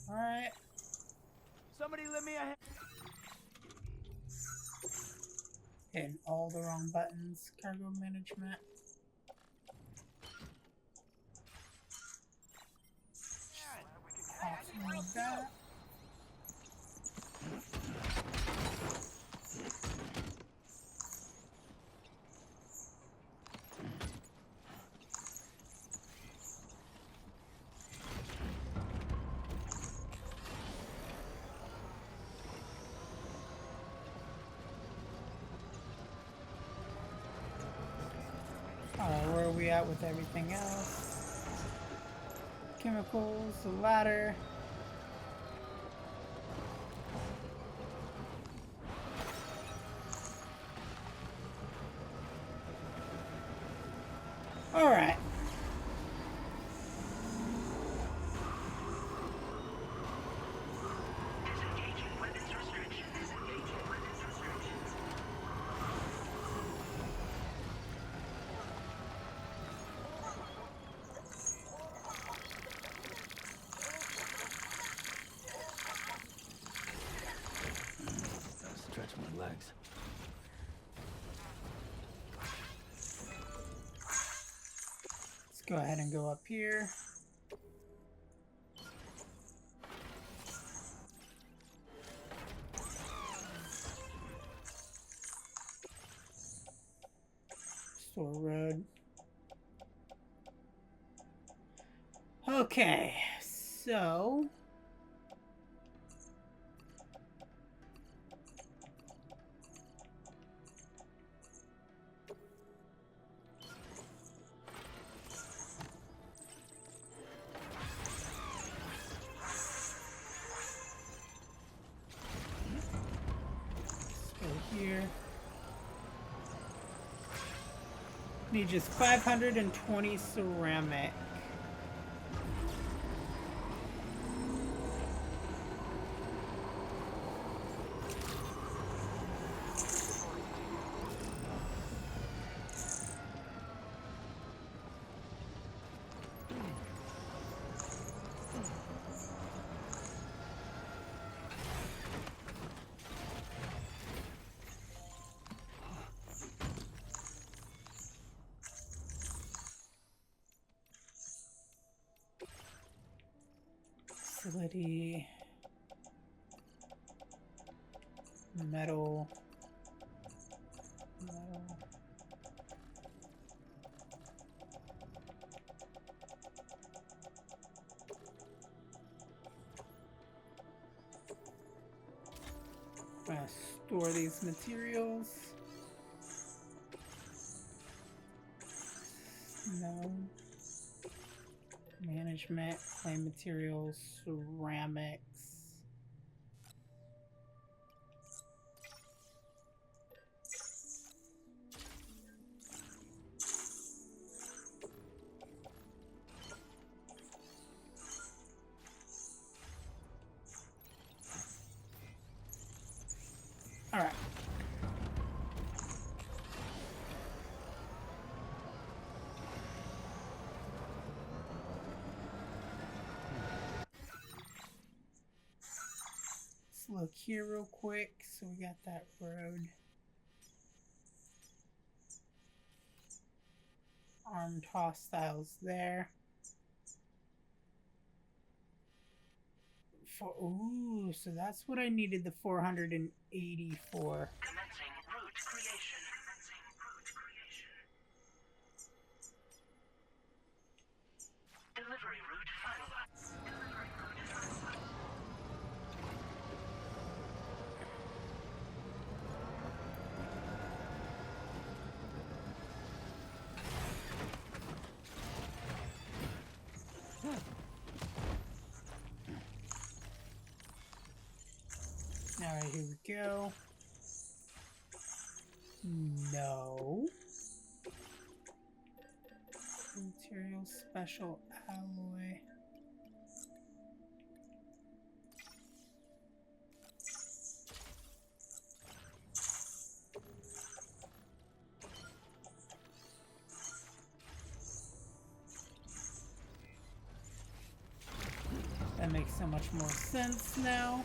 Alright. Somebody lend me a hand. Hitting all the wrong buttons. Cargo management. Awesome with that. Where are we at with everything else? Chemicals, the ladder. Alright. Disengaging weapons restrictions. Disengaging weapons restrictions. Stretch my legs. Let's go ahead and go up here. Store road. Okay, so here. Need just 520 ceramic. Facility, metal. I'm gonna store these materials. No. Management, clay materials, ceramics. All right. Look here real quick. So we got that road. Armed hostiles there. Ooh, so that's what I needed the 480 for. Commencing route route creation. Delivery route finalized. Alright, here we go. No. Material special alloy. That makes so much more sense now.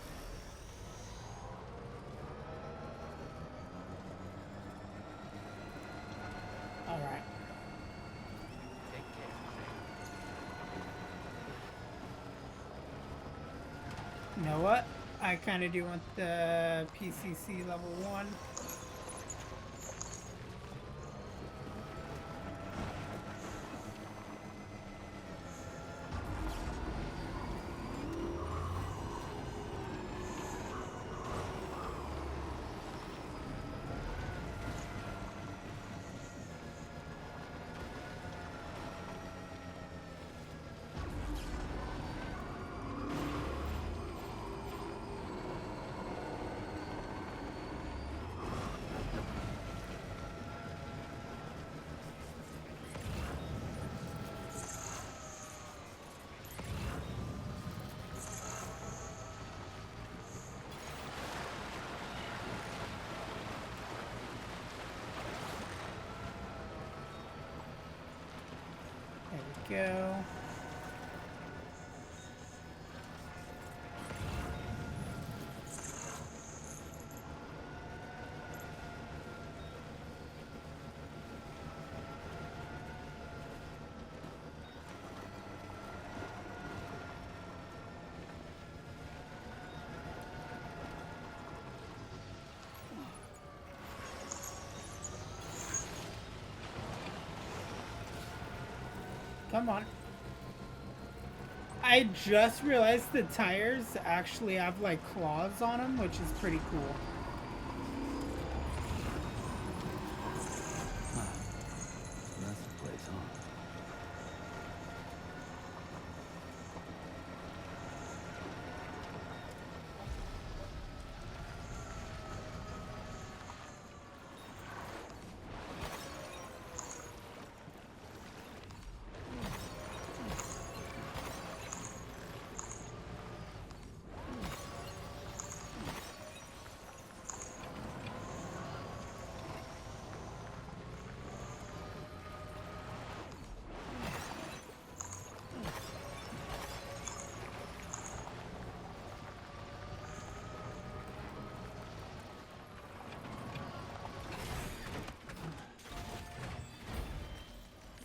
All right. Take care. You know what? I kind of do want the PCC level 1. There we go. Come on. I just realized the tires actually have like claws on them, which is pretty cool. That's the place, huh?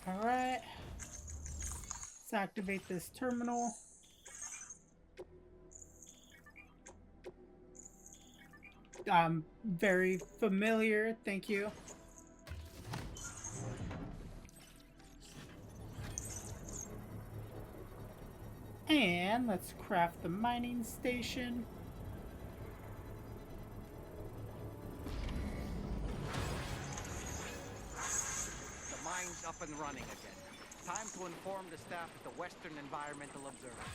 Alright. Let's activate this terminal. Very familiar, thank you. And let's craft the mining station. The mine's up and running again. Time to inform the staff at the Western Enviromental Observatory.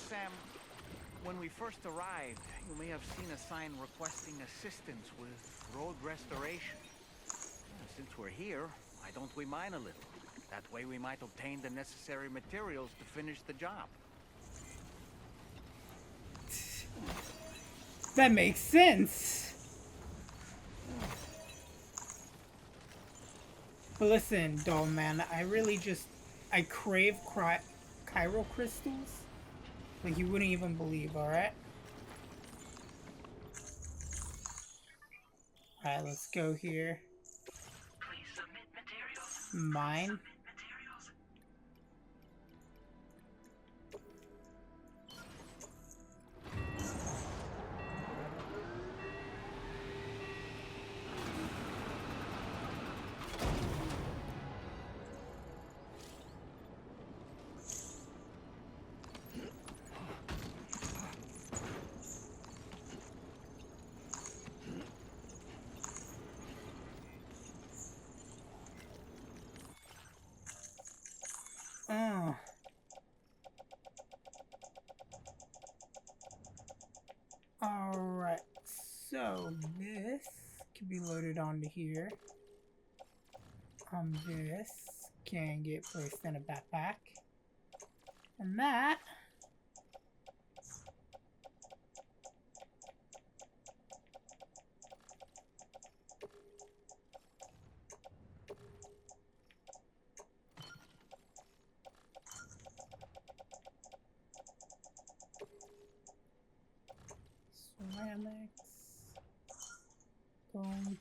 Sam, when we first arrived, you may have seen a sign requesting assistance with road restoration. Since we're here, why don't we mine a little? That way we might obtain the necessary materials to finish the job. That makes sense. But listen, doll man, I crave chiral crystals. Like you wouldn't even believe, alright? Alright, let's go here. Please submit materials. Mine. Alright, so this can be loaded onto here. This can get placed in a backpack. And that ceramics. Boom.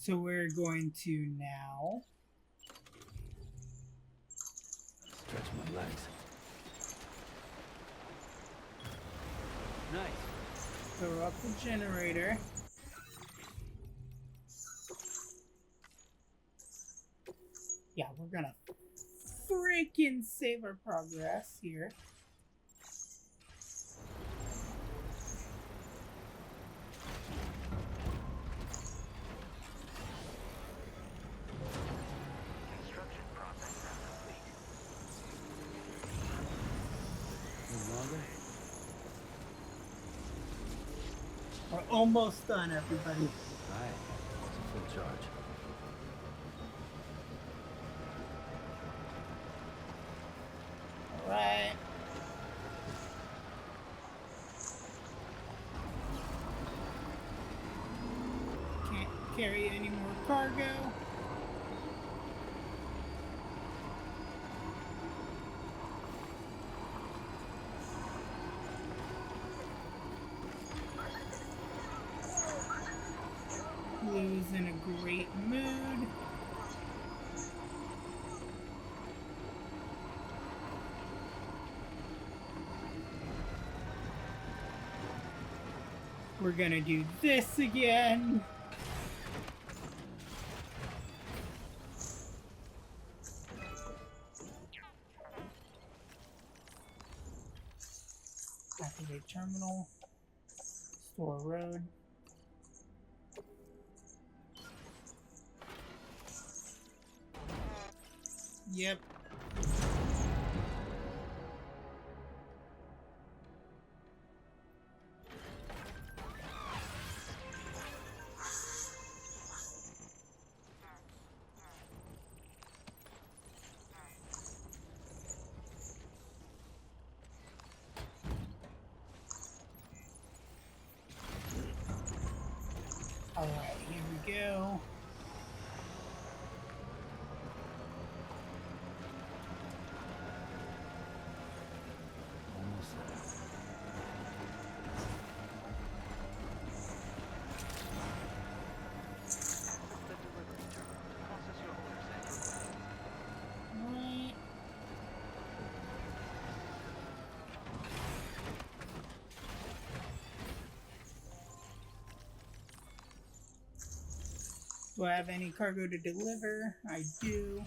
So we're going to now Stretch my legs. Nice. throw up the generator. Yeah, we're gonna freaking save our progress here. Construction process now complete. No longer? We're almost done, everybody. Alright. It's a full charge. Alright. Can't carry any more cargo. Blue's in a great mood. We're gonna do this again. Activate terminal. Store road. Yep. Alright, here we go. Almost there. The delivery terminal to process your orders and Right. Do I have any cargo to deliver? I do.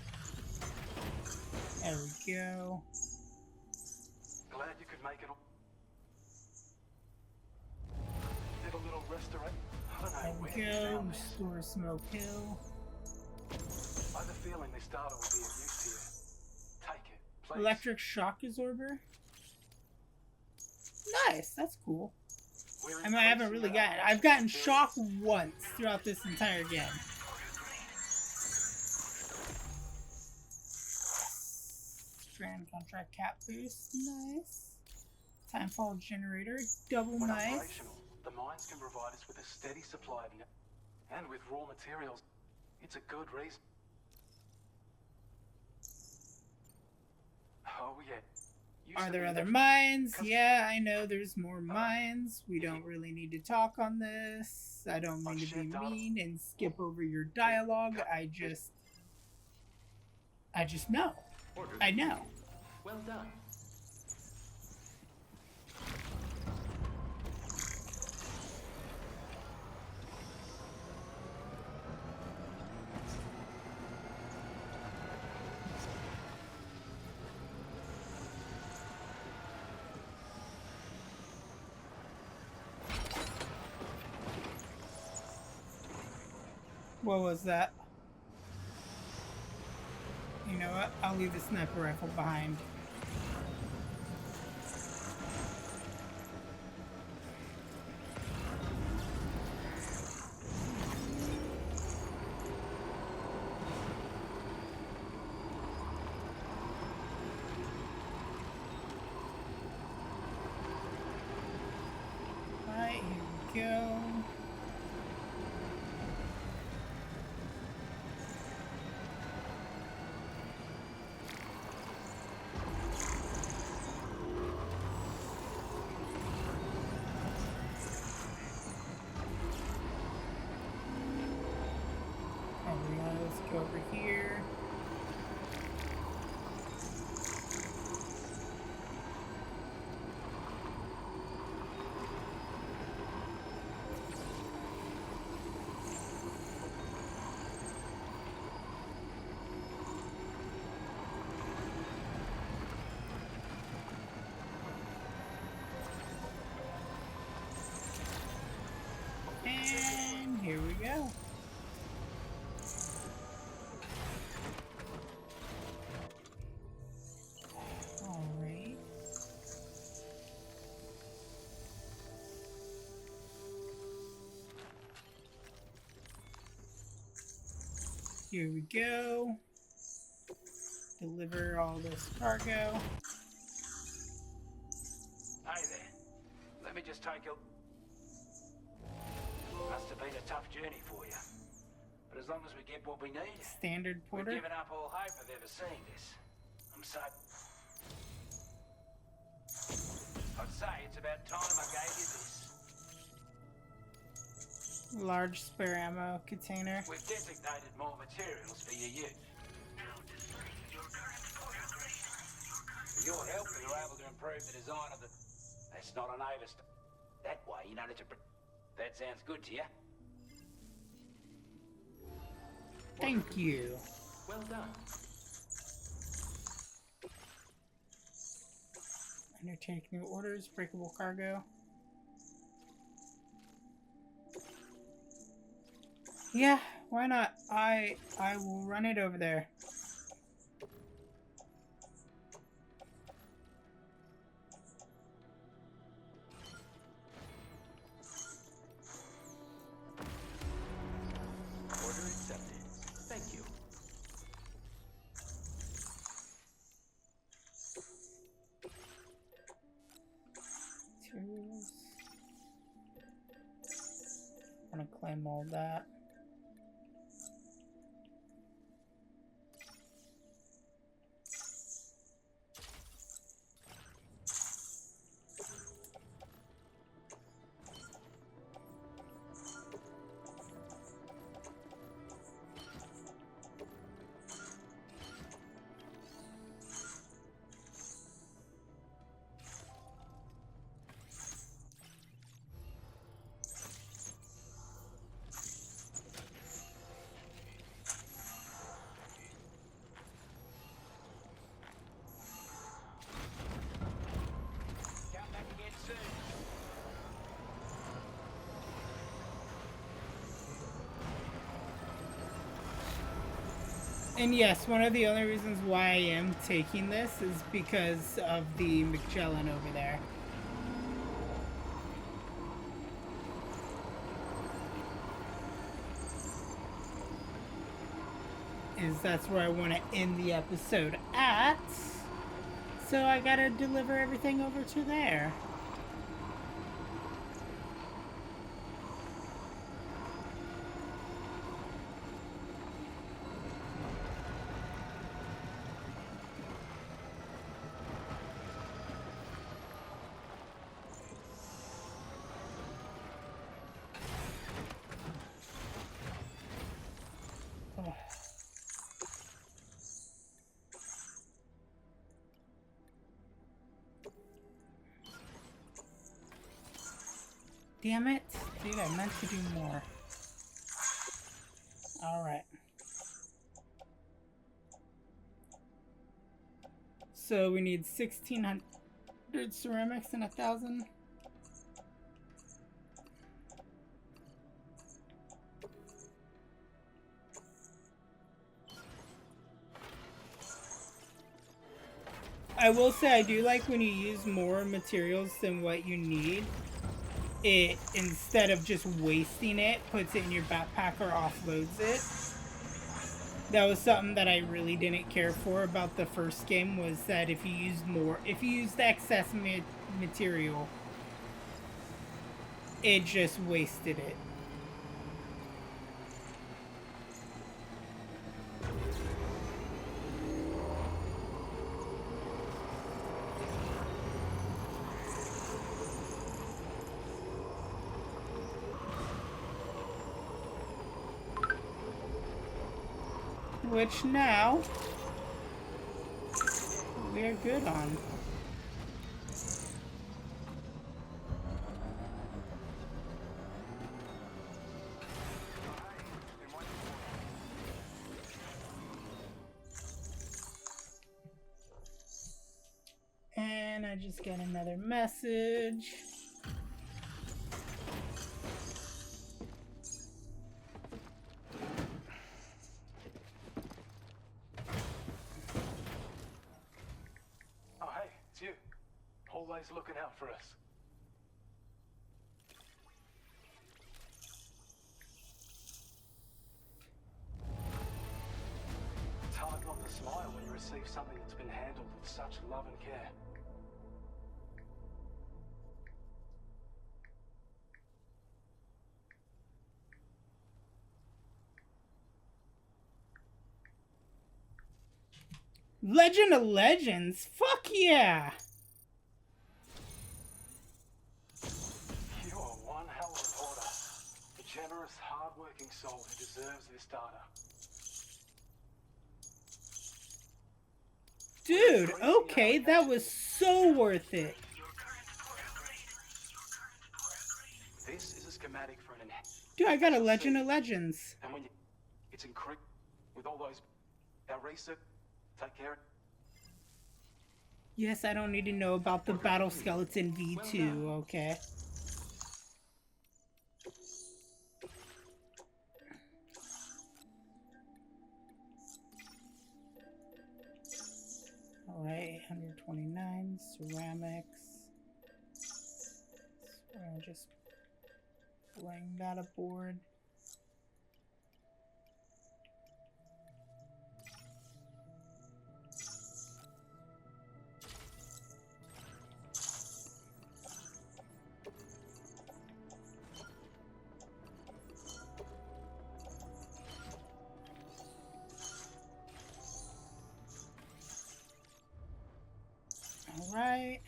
There we go. Glad you could make it all. Did a little restoration. I don't know There where we you go. found this. Restore Smoke Hill. I have a feeling this data will be of use here. Take it, please. Electric shock absorber. Nice, that's cool. I mean, I haven't really gotten. I've gotten shock once throughout this entire game. Strand contract cap boost, nice. Timefall generator, double When nice. operational, the mines can provide us with a steady supply of and with raw materials. It's a good reason. Oh yeah, Are there other mines? Yeah, I know there's more mines. We don't really need to talk on this. I don't mean to be mean and skip over your dialogue. I just know. I know. Well done. What was that? You know what? I'll leave the sniper rifle behind. Alright, here we go. Let's go over here. And here we go. Alright. Here we go. Deliver all this cargo. Hey there. Let me just take a... Must have been a tough journey for you. But as long as we get what we need... Standard porter? We've given up all hope of ever seeing this. I'm so... I'd say it's about time I gave you this. Large spare ammo container. We've designated more materials for your use. With your help, we were able to improve the design of the... That's not an overst... That way, you don't have to... That sounds good to you? Thank you. Well done. Undertake new orders, breakable cargo. Yeah, why not? I will run it over there. Order accepted. Thank you. Materials. I'm gonna claim all that. Come back again soon. And yes, one of the only reasons why I am taking this is because of the Magellan over there. That's where I want to end the episode at. So I gotta deliver everything over to there. Damn it. Dude, I meant to do more. Alright. So we need 1,600 ceramics and 1,000. I will say I do like when you use more materials than what you need. It, instead of just wasting it, puts it in your backpack or offloads it. That was something that I really didn't care for about the first game, was that if you used excess material, it just wasted it. Which now we're good on. And I just got another message. Always looking out for us. It's hard not to smile when you receive something that's been handled with such love and care. Legend of Legends? Fuck yeah! You are one hell of a porter. A generous, hard-working soul who deserves this data. Dude, okay, that was so worth it. This is a schematic for an Dude, I got a Legend of Legends. And when it's encrypted with all those our research, take care of. Yes, I don't need to know about the Battle Skeleton V2, okay? Alright, 129 ceramics. So I'll just bring that aboard. Alright.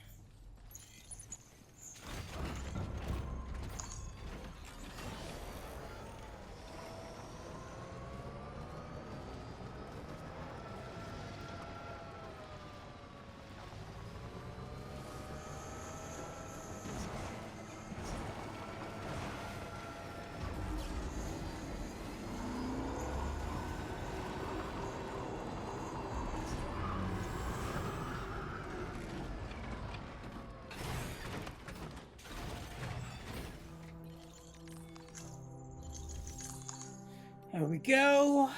There we go.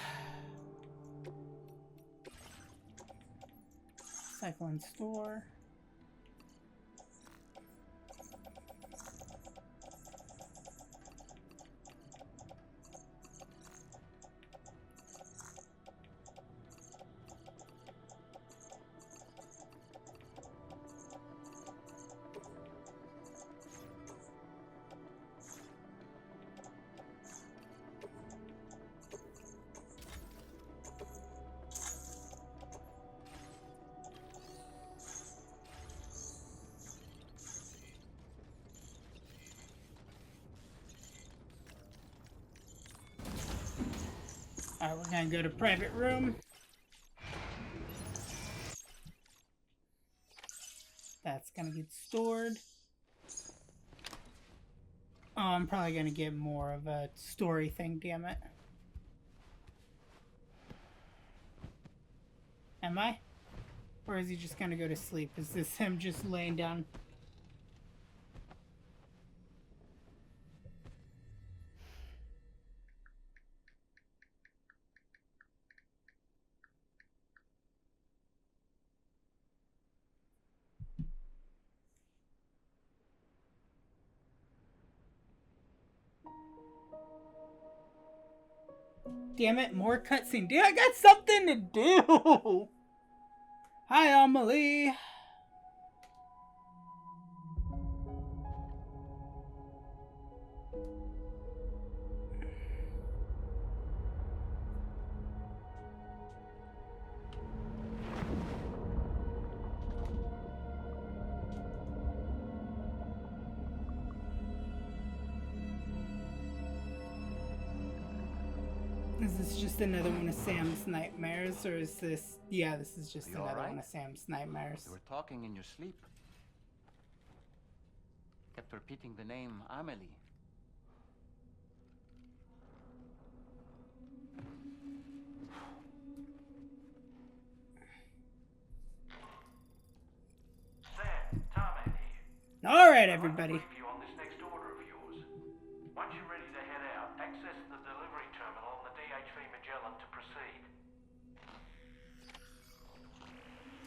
Cycle and store. Alright, we're gonna go to private room. That's gonna get stored. Oh, I'm probably gonna get more of a story thing, damn it. Am I? Or is he just gonna go to sleep? Is this him just laying down? Damn it, more cutscene. Dude, I got something to do! Hi, Amelie! Is this just another one of Sam's nightmares, or is this... Yeah, this is just another one of Sam's nightmares. You were talking in your sleep. Kept repeating the name Amelie. Sam, Tarman here. Alright, everybody. You on this next order of yours. Once you're ready to head out, access the delivery terminal on the DHV Magellan to proceed.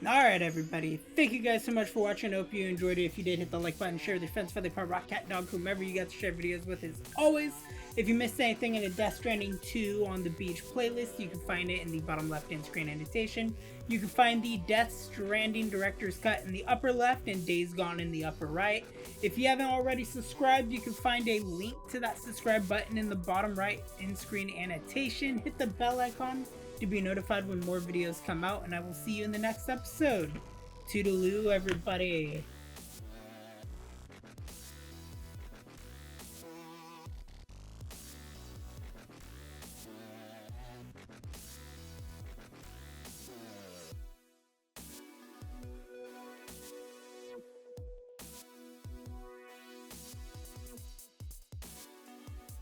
Alright, everybody. Thank you guys so much for watching. I hope you enjoyed it. If you did, hit the like button, share with your friends, feather part, rock, cat, dog, whomever you got to share videos with. As always, if you missed anything in the Death Stranding 2 on the beach playlist, you can find it in the bottom left-hand screen annotation. You can find the Death Stranding director's cut in the upper left and Days Gone in the upper right. If you haven't already subscribed, you can find a link to that subscribe button in the bottom right in-screen annotation. Hit the bell icon to be notified when more videos come out, and I will see you in the next episode. Toodaloo, everybody.